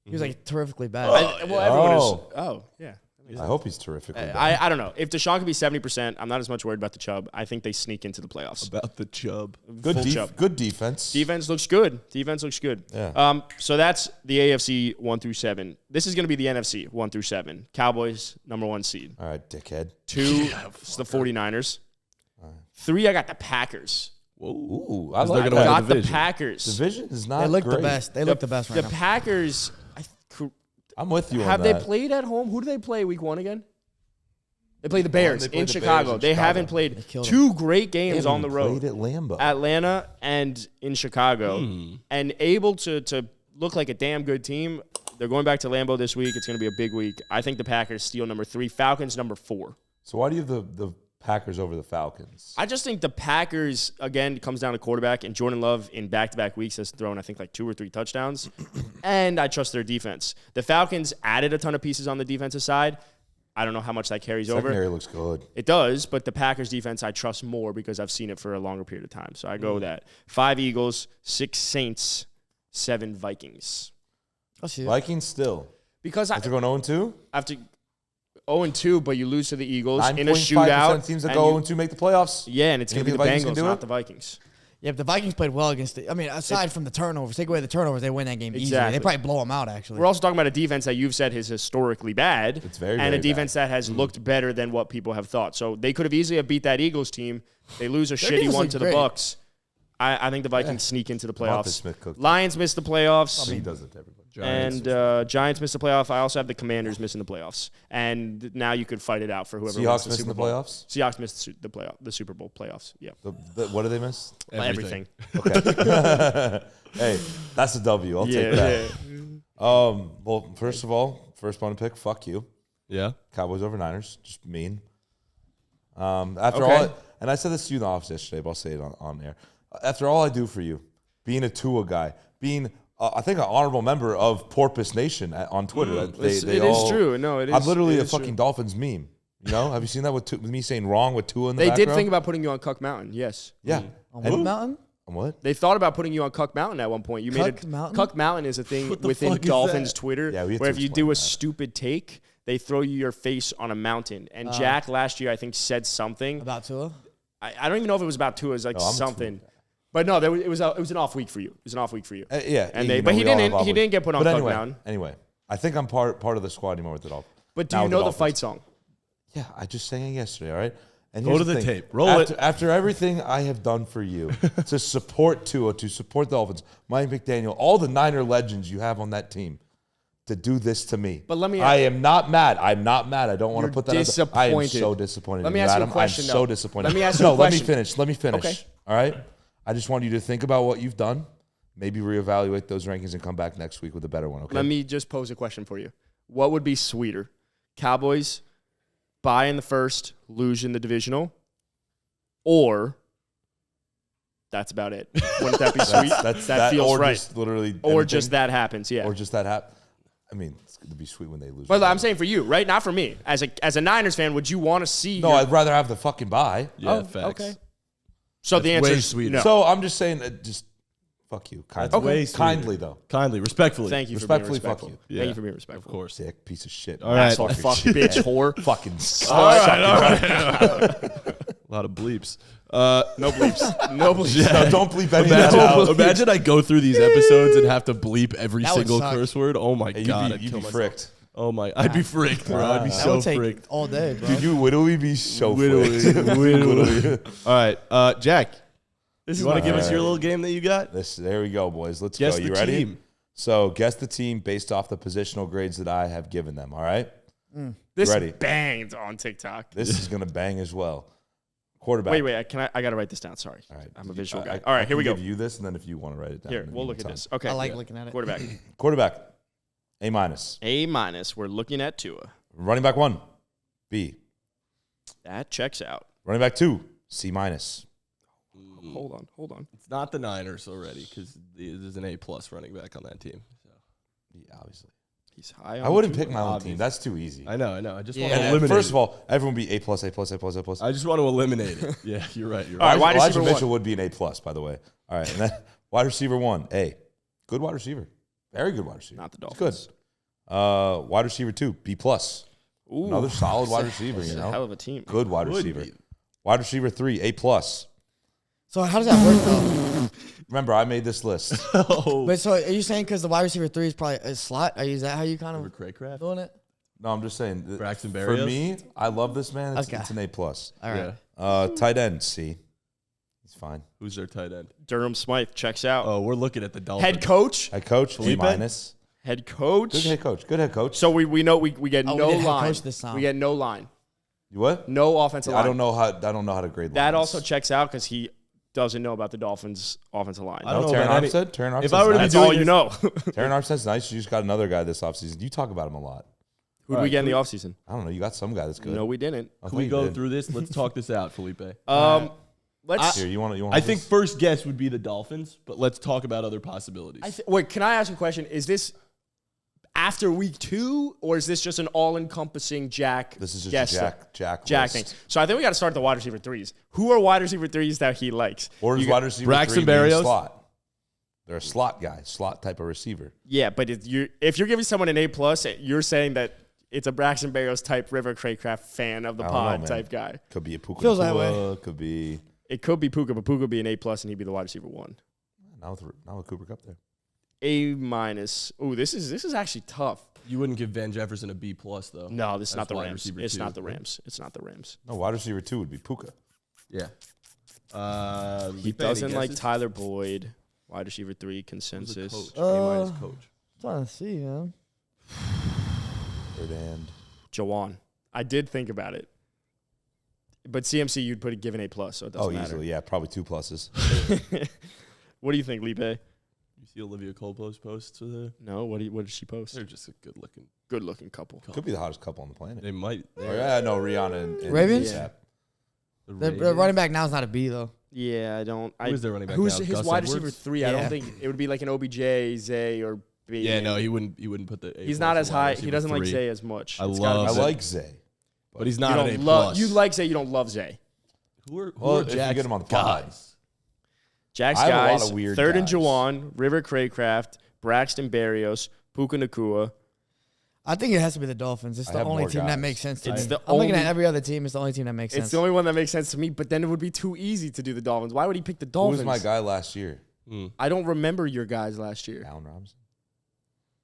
He was like terrifically bad. Well, everyone is. Oh. Oh, yeah. I hope he's terrific. I don't know. If Deshaun could be 70%, I'm not as much worried about the Chubb. I think they sneak into the playoffs. About the Chubb. Good, Full Chubb. good defense. Defense looks good. Defense looks good. Yeah. So that's the AFC 1 through 7. This is going to be the NFC 1 through 7. Cowboys, number 1 seed. All right, dickhead. 2, it's the 49ers. 3, I got the Packers. Ooh, I they're like gonna that. win Got the division. Packers. Division is not They look great. the best. They look the best right The now. Packers, I'm with you have on they that. played at home? Who do they play week 1 again? They played the Bears they played in the Chicago. Bears in They Chicago. haven't played killed 2 great They games haven't on the road. Played at Lambeau. Atlanta and in Chicago, and able to look like a damn good team. They're going back to Lambeau this week. It's going to be a big week. I think the Packers steal number 3, Falcons number 4. So why do you have the Packers over the Falcons? I just think the Packers, again, comes down to quarterback, and Jordan Love in back-to-back weeks has thrown, I think, like 2 or 3 touchdowns, and I trust their defense. The Falcons added a ton of pieces on the defensive side. I don't know how much that carries over. Secondary looks good. It does, but the Packers defense I trust more because I've seen it for a longer period of time. So I go with that. 5 Eagles, 6 Saints, 7 Vikings. I'll see it. Vikings still. Because I After going 0-2? have to 0-2, but you lose to the Eagles in a 9.5% shootout. teams that and go you- 0-2 make the playoffs. Yeah, and it's going to You be the think the Vikings can Bengals, do not it? the Vikings. Yeah, if the Vikings played well against it, I mean, aside from the turnovers, take away the turnovers, they win that game easily. Exactly. They probably blow them out, actually. We're also talking about a defense that you've said is historically bad. It's very, and very a defense that has looked better than what people have thought. So they could have easily have beat that Eagles team. They lose a shitty defense one looked to the great. Bucks. I think the Vikings sneak into the Devontae playoffs. Smith cooked. Lions missed the playoffs. He does it to everybody. Giants missed the playoff. I also have the Commanders missing the playoffs. And now you could fight it out for whoever wins Seahawks the missing Super the Bowl. playoffs? Seahawks missed the Super Bowl playoffs. Yeah. What did they miss? Everything. Okay. Hey, that's a W. I'll take that. Yeah. Well, first of all, first one to pick, fuck you. Yeah. Cowboys over Niners. Just mean. After Okay. all, and I said this to you in the office yesterday, but I'll say it on air. After all I do for you, being a Tua guy, being I think an honorable member of Porpoise Nation on Twitter. It is true. No, it is. I'm literally it a is fucking true. Dolphins meme. You know, have you seen that with me saying wrong with Tua in the They background? did think about putting you on Cuck Mountain. Yes. Yeah. On what mountain? On what? They thought about putting you on Cuck Mountain at one point. You made Cuck it. Mountain? Cuck Mountain is a thing What the within fuck is Dolphins that? Twitter Yeah, we have where to if you explain do a that. stupid take, they throw you your face on a mountain. And Jack last year, I think, said something. About Tua? I don't even know if it was about Tua. It was like No, I'm a something. But no, it was an off week for you. It was an off week for you. Yeah. And you but know, he we all have didn't. off He weeks. didn't get put on But Cuck Mountain. anyway, I think I'm part of the squad anymore with the Dolphins. But do Now you with know the Dolphins. fight song? Yeah, I just sang it yesterday, all right? And Go here's to the thing. tape. Roll after, it. After everything I have done for you to support Tua, to support the Dolphins, Mike McDaniel, all the Niner legends you have on that team, to do this to me. But let me I am not mad. I'm not mad. I don't want to You're put that out there. I am disappointed. so disappointed. Let in me you, ask you a Adam. question, I'm though. so disappointed. Let me ask you no, a let me question. finish. Let me finish. Okay. All right? I just want you to think about what you've done, maybe reevaluate those rankings and come back next week with a better one, okay? Let me just pose a question for you. What would be sweeter? Cowboys bye in the first, lose in the divisional, or that's about it? Wouldn't that be sweet? that feels or right. Just literally Or anything, just that happens, yeah. Or just that happen. I mean, it's going to be sweet when they lose. But I'm saying for you, right? Not for me. As a Niners fan, would you want to see? No, I'd rather have the fucking bye. Yeah, facts. okay. So the That's answer way is sweeter. no. So I'm just saying, just fuck you. Kindly. way sweeter. Kindly, though. Kindly, respectfully. Thank you for being Respectfully, fuck respectful. you. Yeah. Thank you for being respectful. Of course. Dick, piece of shit. All right. Asshole, fuck, bitch, whore. Fucking All right. A lot of bleeps. No bleeps. No bleeps. No, don't bleep any of that out. Imagine I go through these episodes and have to bleep every That would single suck. curse word. Oh my Hey, god, you'd be myself. fricked. Oh my, I'd be fricked, bro. I'd be That so would take fricked. all day, bro. Dude, you would literally be so Whittly, fricked. whittly. All right, Jack. This You is want my to give us All your right. little game that you got? There we go, boys. Let's Guess go. You the ready? team. So, guess the team based off the positional grades that I have given them, all right? This Ready. banged on TikTok. This is going to bang as well. Quarterback. Wait. I got to write this down. Sorry. All right. I'm a visual I- guy. I- All right, I here we can go. give you this, and then if you want to write it down. Here, in the we'll look at meantime. this. Okay. I like looking at it. Quarterback. Quarterback, A minus. A minus. We're looking at Tua. Running back 1, B. That checks out. Running back 2, C minus. Hold on. It's not the Niners already because there's an A+ running back on that team. So. Yeah, obviously. He's high on I wouldn't Tua. pick my own Obviously. team. That's too easy. I know. I just Yeah. want to And eliminate. first of all, everyone be A plus, A plus, A plus, A plus. I just want to eliminate it. Yeah, you're right. You're All right. right, wide Elijah receiver Mitchell would be an A plus, by the way. All right, and then wide receiver 1, A. Good wide receiver. Very good wide receiver. Not the It's Dolphins. good. Wide receiver 2, B plus. Ooh, Another solid wide receiver, that's you a hell know. of a team. Good wide Would receiver. be. Wide receiver 3, A plus. So how does that work, though? Remember, I made this list. Oh, But so are you saying because the wide receiver 3 is probably a slot? Is that how you kind over of Craycraft. doing it? No, I'm just saying. Braxton For Berrios? me, I love this man. It's, Okay. it's an A plus. All right. Yeah. Tight end, C. He's fine. Who's their tight end? Durham Smythe checks out. Oh, we're looking at the Dolphins. Head coach. Head coach, B Felipe? minus. Head coach. Good head coach. Good head coach. So we know we get Oh, we no did head line. coach this time. We get no line. You what? No offensive line. I don't know how to grade. That lines. also checks out because he doesn't know about the Dolphins' offensive line. I don't know Terran about any- Armstead. Terran If Armstead's I were to be nice. That's all doing you this- know. Terran Armstead's nice. You just got another guy this offseason. You talk about him a lot. Who did we get in the offseason? I don't know. You got some guy that's good. No, we didn't. I Can thought we you go did. through this? Let's talk this out, Felipe. Let's. Here, you want to? I think first guess would be the Dolphins, but let's talk about other possibilities. Wait, can I ask a question? Is this after week 2, or is this just an all-encompassing Jack? This is just guess a Jack Jack list. thing. So I think we got to start the wide receiver 3s. Who are wide receiver 3s that he likes? Or is You wide got- receiver Braxton 3 mean Berrios? slot? They're a slot guy, slot type of receiver. Yeah, but if you're giving someone an A+, you're saying that it's a Braxton Berrios type River Craycraft fan of the I don't know, pod man. type guy. Could be a Puka. Feels that Nakua, Could be It could be Puka, but Puka would be an A+, and he'd be the wide receiver 1. now with Cooper Cup there. A-. Ooh, this is actually tough. You wouldn't give Van Jefferson a B+ though. No, this is That's not the wide Rams. receiver It's 2. not the Rams. It's not the Rams. No, wide receiver 2 would be Puka. Yeah. He Felipe, doesn't any like guesses? Tyler Boyd. Wide receiver 3 Who's the consensus. coach? A- coach. trying to see, man. Third and. Jawan. I did think about it. But CMC, you'd put a given A+, so it doesn't matter. Easily, yeah, probably 2 pluses. What do you think, Lipe? You see Olivia Colpo's posts with her? No, what did she post? They're just a Good looking couple. Could be the hottest couple on the planet. They might. Oh, yeah, no, Rihanna and Ravens? Yeah. The running back now is not a B, though. Yeah, I don't. Who's their running back Who's now? his Gus wide Edwards? receiver 3? I Yeah. don't think it would be like an OBJ, Zay, or B. Yeah, no, he wouldn't put the. He's not as high. He doesn't like Zay as much. I It's gotta love be I Zay. like Zay. But he's You not an don't A+. love. You like Zay. You don't love Zay. Who are Well, if you Jack's get him on the pod. guys? Jack's I have a lot guys. of weird Third and guys. Jawan, River Craycraft, Braxton Berrios, Puka Nakua. I think it has to be the Dolphins. It's I the have only more team that guys. makes sense to It's me. the I'm looking only- at every other team. It's the only team that makes sense. It's the only one that makes sense to me. But then it would be too easy to do the Dolphins. Why would he pick the Who Dolphins? was my guy last year? I don't remember your guys last year. Allen Robinson.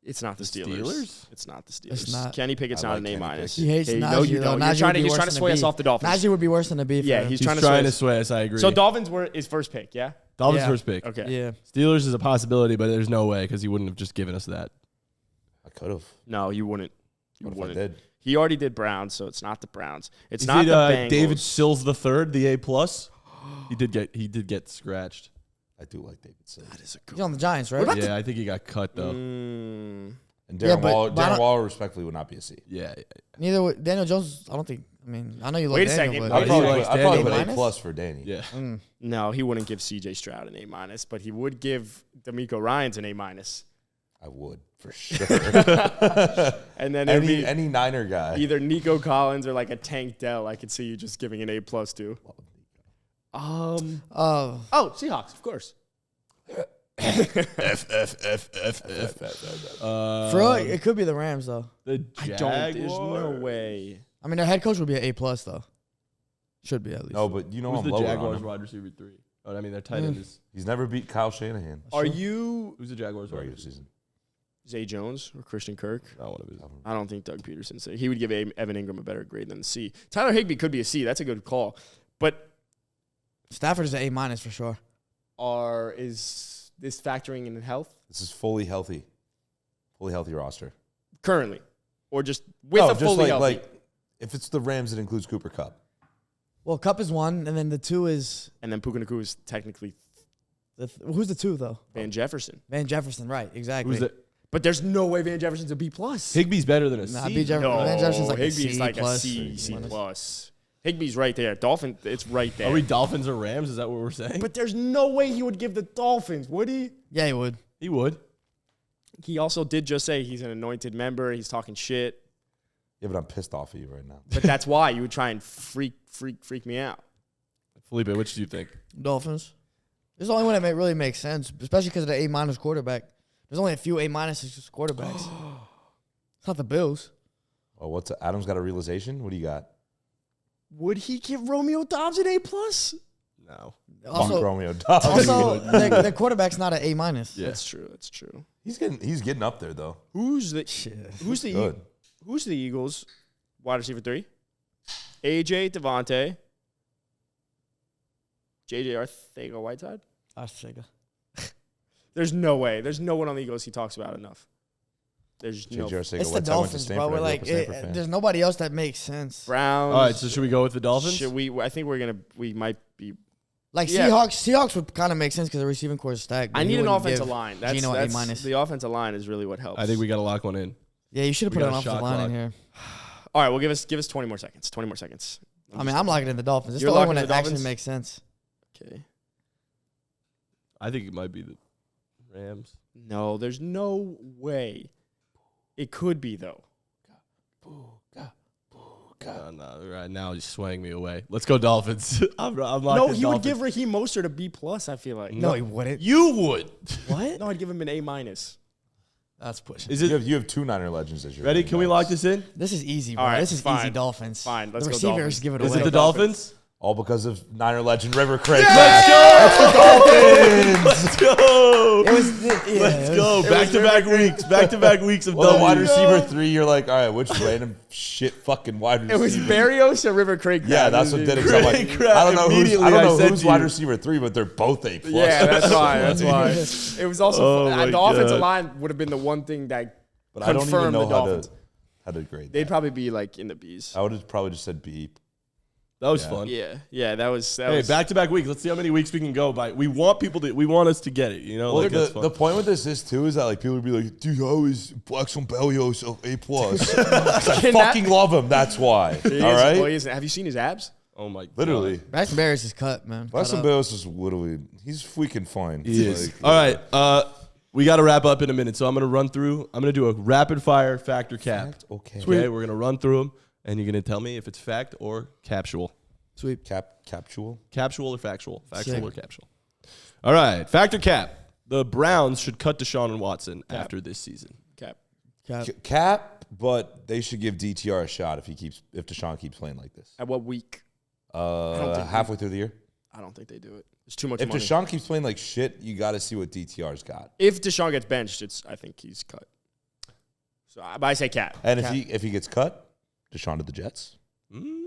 It's not the Steelers. Steelers? It's not the Steelers. It's not. Kenny Pickett's I not like an A Kenny minus. He hates Okay, Najee. no, you though. don't. Najee He's trying would be to worse than sway a us B. off the Dolphins. Najee would be worse than a B. For Yeah, him. he's He's trying trying to to sway us. I agree. So Dolphins were his first pick. Yeah. Dolphins Yeah. first pick. Okay. Yeah. Steelers is a possibility, but there's no way because he wouldn't have just given us that. I could have. No, you wouldn't. You What if I wouldn't. did? He already did Browns, so it's not the Browns. It's Is not it, the Bengals. David Sills the third, the A+. He did get scratched. I do like David Sills. That is a He's good. on the Giants, right? Yeah, I think he got cut though. And Yeah, Darren but- Waller, but I Darren don't- Waller, respectfully, would not be a C. Yeah, Neither would Daniel Jones. I don't think. I mean, I know you love Wait a Daniel, second. but I'd he probably, likes I'd probably Danny. put A-minus? A plus for Danny. yeah. No, he wouldn't give C.J. Stroud an A minus, but he would give D'Amico Ryans an A minus. I would for sure. And then it would be any Niner guy. either Nico Collins or like a Tank Dell. I could see you just giving an A plus to. Oh, Seahawks, of course. for real, it could be the Rams though. The I Jaguars. don't. There's no way. I mean, their head coach would be an A+ though. Should be at least. No, but you know Who's I'm the lower Jaguars on him. wide receiver 3? Oh, I mean, their tight end is. He's never beat Kyle Shanahan. Are you Who's the Jaguars wide Regular receiver? season. Zay Jones or Christian Kirk? Not one of his. I don't think Doug Peterson said he would give Evan Ingram a better grade than a C. Tyler Higbee could be a C. That's a good call. But Stafford is an A- for sure. is this factoring in health This is fully healthy roster. currently, or just with No, a just fully healthy? like if it's the Rams, it includes Cooper Kupp. Well, Cup is one, and then the two is And then Puka Nakua is technically who's the two though? Van Jefferson. Van Jefferson, right? Exactly. Who's the But there's no way Van Jefferson's a B plus. Higbee's better than a Nah, C. Van Jefferson's like Higbee's a C like plus. a C plus. Higbee's right there. Dolphin, it's right there. Are we Dolphins or Rams? Is that what we're saying? But there's no way he would give the Dolphins, would he? Yeah, he would. He would. He also did just say he's an anointed member. He's talking shit. Yeah, but I'm pissed off at you right now. But that's why you would try and freak me out. Felipe, which do you think? Dolphins. This is the only one that really makes sense, especially because of the A- quarterback. There's only a few A- quarterbacks. It's not the Bills. Oh, Adam's got a realization? What do you got? Would he give Romeo Dobbs an A plus? No. Fuck Also, Romeo Dobbs. also the quarterback's not an A-. Yeah. That's true. That's true. He's getting up there though. Who's the Good. Who's the Eagles wide receiver 3? AJ Devontae, JJ Arcega-Whiteside. There's no way. There's no one on the Eagles he talks about enough. There's no JJ Arcega It's the Whiteside went to Dolphins, bro. Stanford. We're I grew up like, a Stanford fan. there's nobody else that makes sense. Browns. All right, so should we go with the Dolphins? Should we? I think we might be. Like Yeah. Seahawks would kind of make sense because the receiving core is stacked. but I he need an wouldn't offensive give line. Geno That's A-. the offensive line is really what helps. I think we got to lock one in. Yeah, you should have We put an got a offensive shot line in clock. here. All right, well, give us 20 more seconds. 20 more seconds. I mean, I'm locking in the Dolphins. It's You're the only one locking that the actually Dolphins? makes sense. Okay. I think it might be the Rams. No, there's no way. It could be though. No, right now he's swaying me away. Let's go Dolphins. I'm locked No, in he would Dolphins. give Raheem Mostert a B plus. I feel like. No, he wouldn't. You would. What? No, I'd give him an A minus. That's pushing. Is You it have 2 Niner legends as your ready? running Can we backs. lock this in? This is easy, bro. All right, This is fine. easy Dolphins. Fine, let's the go receivers Dolphins. give it Is away. it the Dolphins. Dolphins? All because of Niner legend River Craig. Let's go! Let's go! go. It was. Yeah, Let's go. Back-to-back weeks. Back-to-back weeks of Well, the wide W's. receiver 3, you're like, all right, which random shit fucking wide receiver? It was Barrios or River Craig. Yeah, that's what did it. 'Cause I'm like, Craig Crab, I don't know immediately I said who's to wide you. receiver 3, but they're both A+. Yeah, that's why. That's why. It was also Oh my the offensive God. line would have been the one thing that But I don't even confirmed know the Dolphins. how to grade They'd that. probably be like in the B's. I would have probably just said B. That was Yeah. fun. Yeah, that was. Hey, back-to-back weeks. Let's see how many weeks we can go by. We want us to get it, you know? Well, Like, that's fun. the point with this is, too, is that like people would be like, dude, how is Blackstone Berrios A+? I fucking love him. That's why. All right? Well, have you seen his abs? Oh, my God. Literally. Max Barris is cut, man. Blackstone Berrios is literally, he's freaking fine. He is. Like, All right. We got to wrap up in a minute, so I'm going to do a rapid-fire factor cap. Okay. Okay, we're going to run through them, and you're going to tell me if it's fact or capsual. Sweep. Capsule? Capsual or factual? Factual Sick. or capsual? All right. Factor cap. The Browns should cut Deshaun Watson after this season. Cap. Cap, but they should give DTR a shot if Deshaun keeps playing like this. At what week? don't think Halfway through the year. I don't think they do it. It's too much If money. Deshaun keeps playing like shit, you got to see what DTR's got. If Deshaun gets benched, I think he's cut. So I say cap. And Cap. if he gets cut, Deshaun to the Jets.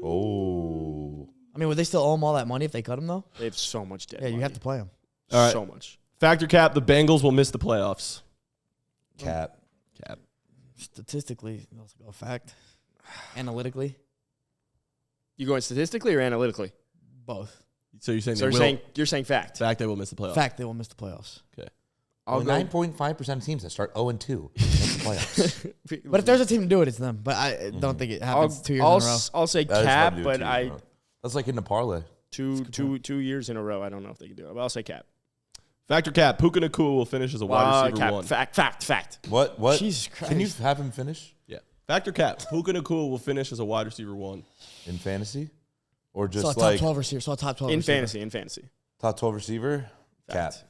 Oh. I mean, would they still owe him all that money if they cut him though? They have so much debt. Yeah, you money. have to play him. All right. So much. Factor cap. The Bengals will miss the playoffs. Cap. Cap. Statistically, that's a fact. Analytically, You going statistically or analytically? both. So you're saying So you're saying fact. fact they will miss the playoffs. Fact, they will miss the playoffs. Okay. I'll go. 9.5% of teams that start 0-2 in the playoffs. But if there's a team to do it, it's them. But I don't think it happens 2 years in a row. I'll say That is cap, hard to do but too, I bro. That's like in the parlay. two years in a row. I don't know if they can do it. But I'll say cap. Factor cap. Puka Nacua will finish as a wide receiver cap. one. Fact. What? Jesus Christ. Can you have him finish Yeah. Factor cap. Puka Nacua will finish as a wide receiver one. in fantasy? Or just Saw a top like 12 receiver. Saw a top 12 In receiver. fantasy. top 12 receiver? Cap. Fact.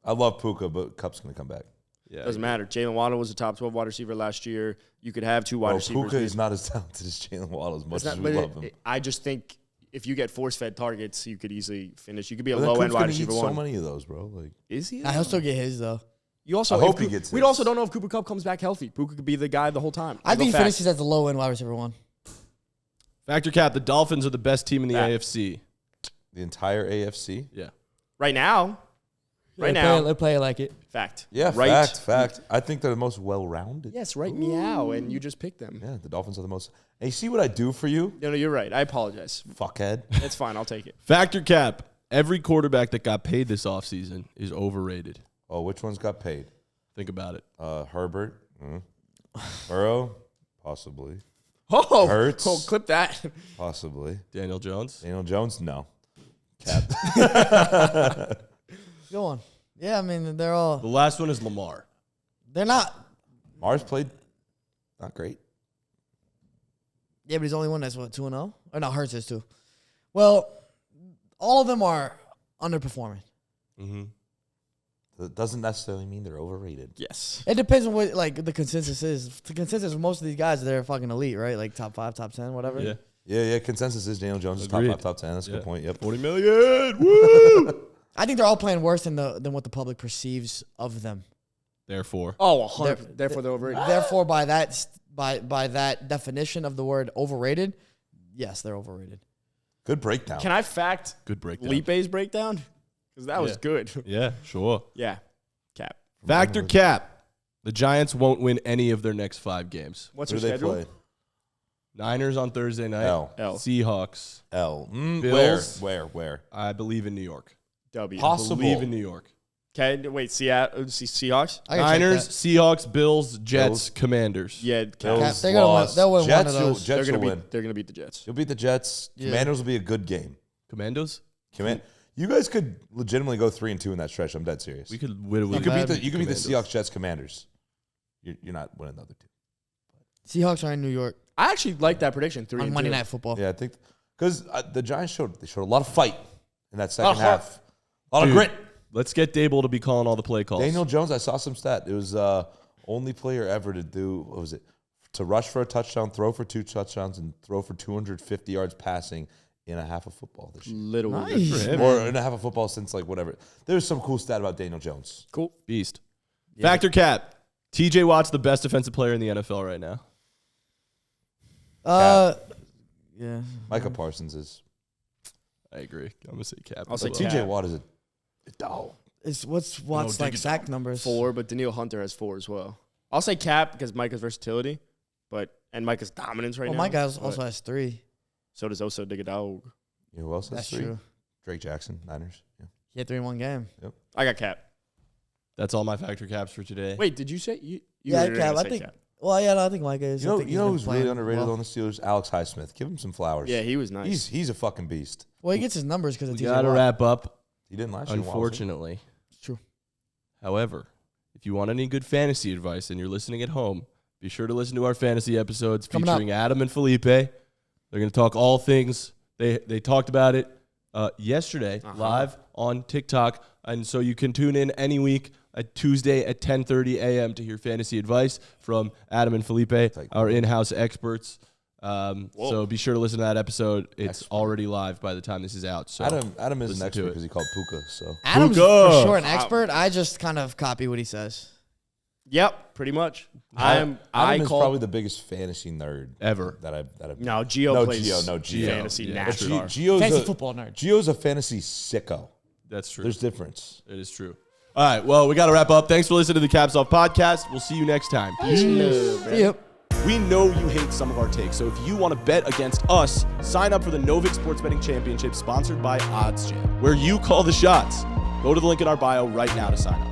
I love Puka, but Cup's going to come back. Yeah. Doesn't matter. Jalen Waddle was a top 12 wide receiver last year. You could have two wide receivers. Puka is not as talented as Jalen Waddle as much It's not- as we but love him. I just think if you get force-fed targets, you could easily finish. You could be a But that low-end Coop's wide gonna receiver eat one. so many of those, bro. Like, Is he? Nah, he'll still get his though. You also, I hope if he Coop- gets We his. also don't know if Cooper Kupp comes back healthy. Puka could be the guy the whole time. I I'll think he go fact. finishes as the low end wide receiver one. Factor cap. The Dolphins are the best team in the Fact. AFC. the entire AFC? Yeah. Right now. Right They now. play it like it. Fact. Yeah, right. fact. I think they're the most well-rounded. Yes, right. Meow, and you just picked them. Yeah, the Dolphins are the most. Hey, see what I do for you, No, you're right. I apologize. fuckhead? It's fine. I'll take it. Factor cap. Every quarterback that got paid this offseason is overrated. Oh, which ones got paid? Think about it. Herbert? Burrow? Possibly. Oh, Hurts. oh, clip that. Possibly. Daniel Jones. Daniel Jones? No. Cap. Go on. Yeah, I mean they're The all. last one is Lamar. They're not. Mars played not great. Yeah, but he's the only one that's what 2-0. Or no, Hurts is too. Well, all of them are underperforming. Mm-hmm. That doesn't necessarily mean they're overrated. Yes. It depends on what like the consensus is. The consensus of most of these guys, they're fucking elite, right? Like top 5, top 10, whatever. Yeah. Yeah. Consensus is Daniel Jones is top Agreed. 5, top 10. That's a good point. Yep. 40 million. Woo! I think they're all playing worse than what the public perceives of them. Therefore. Oh, 100. Therefore, they're overrated. Therefore, by that definition of the word overrated, yes, they're overrated. Good breakdown. Can I fact Good breakdown. Lipe's breakdown? Because that was Yeah. good. Yeah, sure. Yeah. Cap. Factor cap. The Giants won't win any of their next 5 games. What's Who your do they schedule? play? Niners on Thursday night. L. Seahawks. L. Bills. Where? I believe in New York. W. Possible. Believe in New York. Okay, wait. Seahawks? I can check Niners, that. Seahawks, Bills, Jets, Bills. Commanders. Yeah, Bills Cap, they're gonna win- lost. they'll win one Jets, of those. Jets will win. They're gonna beat the Jets. You'll beat the Jets. Yeah. Commanders will be a good game. Commandos? You guys could legitimately go 3-2 in that stretch. I'm dead serious. We could whittle. You could beat bad. the Commandos. Seahawks, Jets, Commanders. You're not winning the other two. Seahawks are in New York I actually like that prediction. 3 on and Monday 2. Night Football. Yeah, I think because the Giants showed a lot of fight in that second heart. half. A lot of Dude, grit. Let's get Dable to be calling all the play calls. Daniel Jones, I saw some stat. It was only player ever to do, what was it? To rush for a touchdown, throw for 2 touchdowns, and throw for 250 yards passing in a half of football this year. Literally. Nice. Or in a half of football since like whatever. There's some cool stat about Daniel Jones. Cool. Beast. Factor Cap. TJ Watt's the best defensive player in the NFL right now. Yeah. Micah Parsons is. I agree. I'm gonna say Cap. I'll say as Cap. TJ Watt is a dog. What's Watt's like sack numbers? 4, but Daniil Hunter has 4 as well. I'll say Cap because Micah's versatility, and Micah's dominance right now. Well, Micah also has 3. So does Oso Digadog. You know who else has That's 3? true. Drake Jackson, Niners. Yeah. He had 3 in one game. I got Cap. That's all my Factor Caps for today. Wait, did you say you? Yeah, were Cap. gonna I say think. Cap. Well, yeah, no, I think Micah is. You I know, think you he's know been who's really playing underrated well. on the Steelers? Alex Highsmith. Give him some flowers. Yeah, he was nice. He's a fucking beast. Well, he gets his numbers because of We TJ gotta Watt. wrap up. He didn't last year. Unfortunately. It's true. However, if you want any good fantasy advice and you're listening at home, be sure to listen to our fantasy episodes Coming featuring Adam and Felipe. They're going to talk all things. They talked about it yesterday live on TikTok, and so you can tune in any week at Tuesday at 10:30 a.m. to hear fantasy advice from Adam and Felipe, our in-house experts. So be sure to listen to that episode. It's already live by the time this is out. So Adam is listen an expert to it. because he called Puka. So Adam's Puka. for sure an expert. I just kind of copy what he says. Yep, pretty much. Adam is call probably the biggest fantasy nerd Ever. that I've. no Gio plays Gio. fantasy Yeah, But NASCAR. Gio's Fantasy football nerd. Gio's a fantasy sicko. That's true. There's difference. It is true. All right, well, we got to wrap up. Thanks for listening to the Caps Off podcast. We'll see you next time. Yep. We know you hate some of our takes, so if you want to bet against us, sign up for the Novik Sports Betting Championship sponsored by OddsJam, where you call the shots. Go to the link in our bio right now to sign up.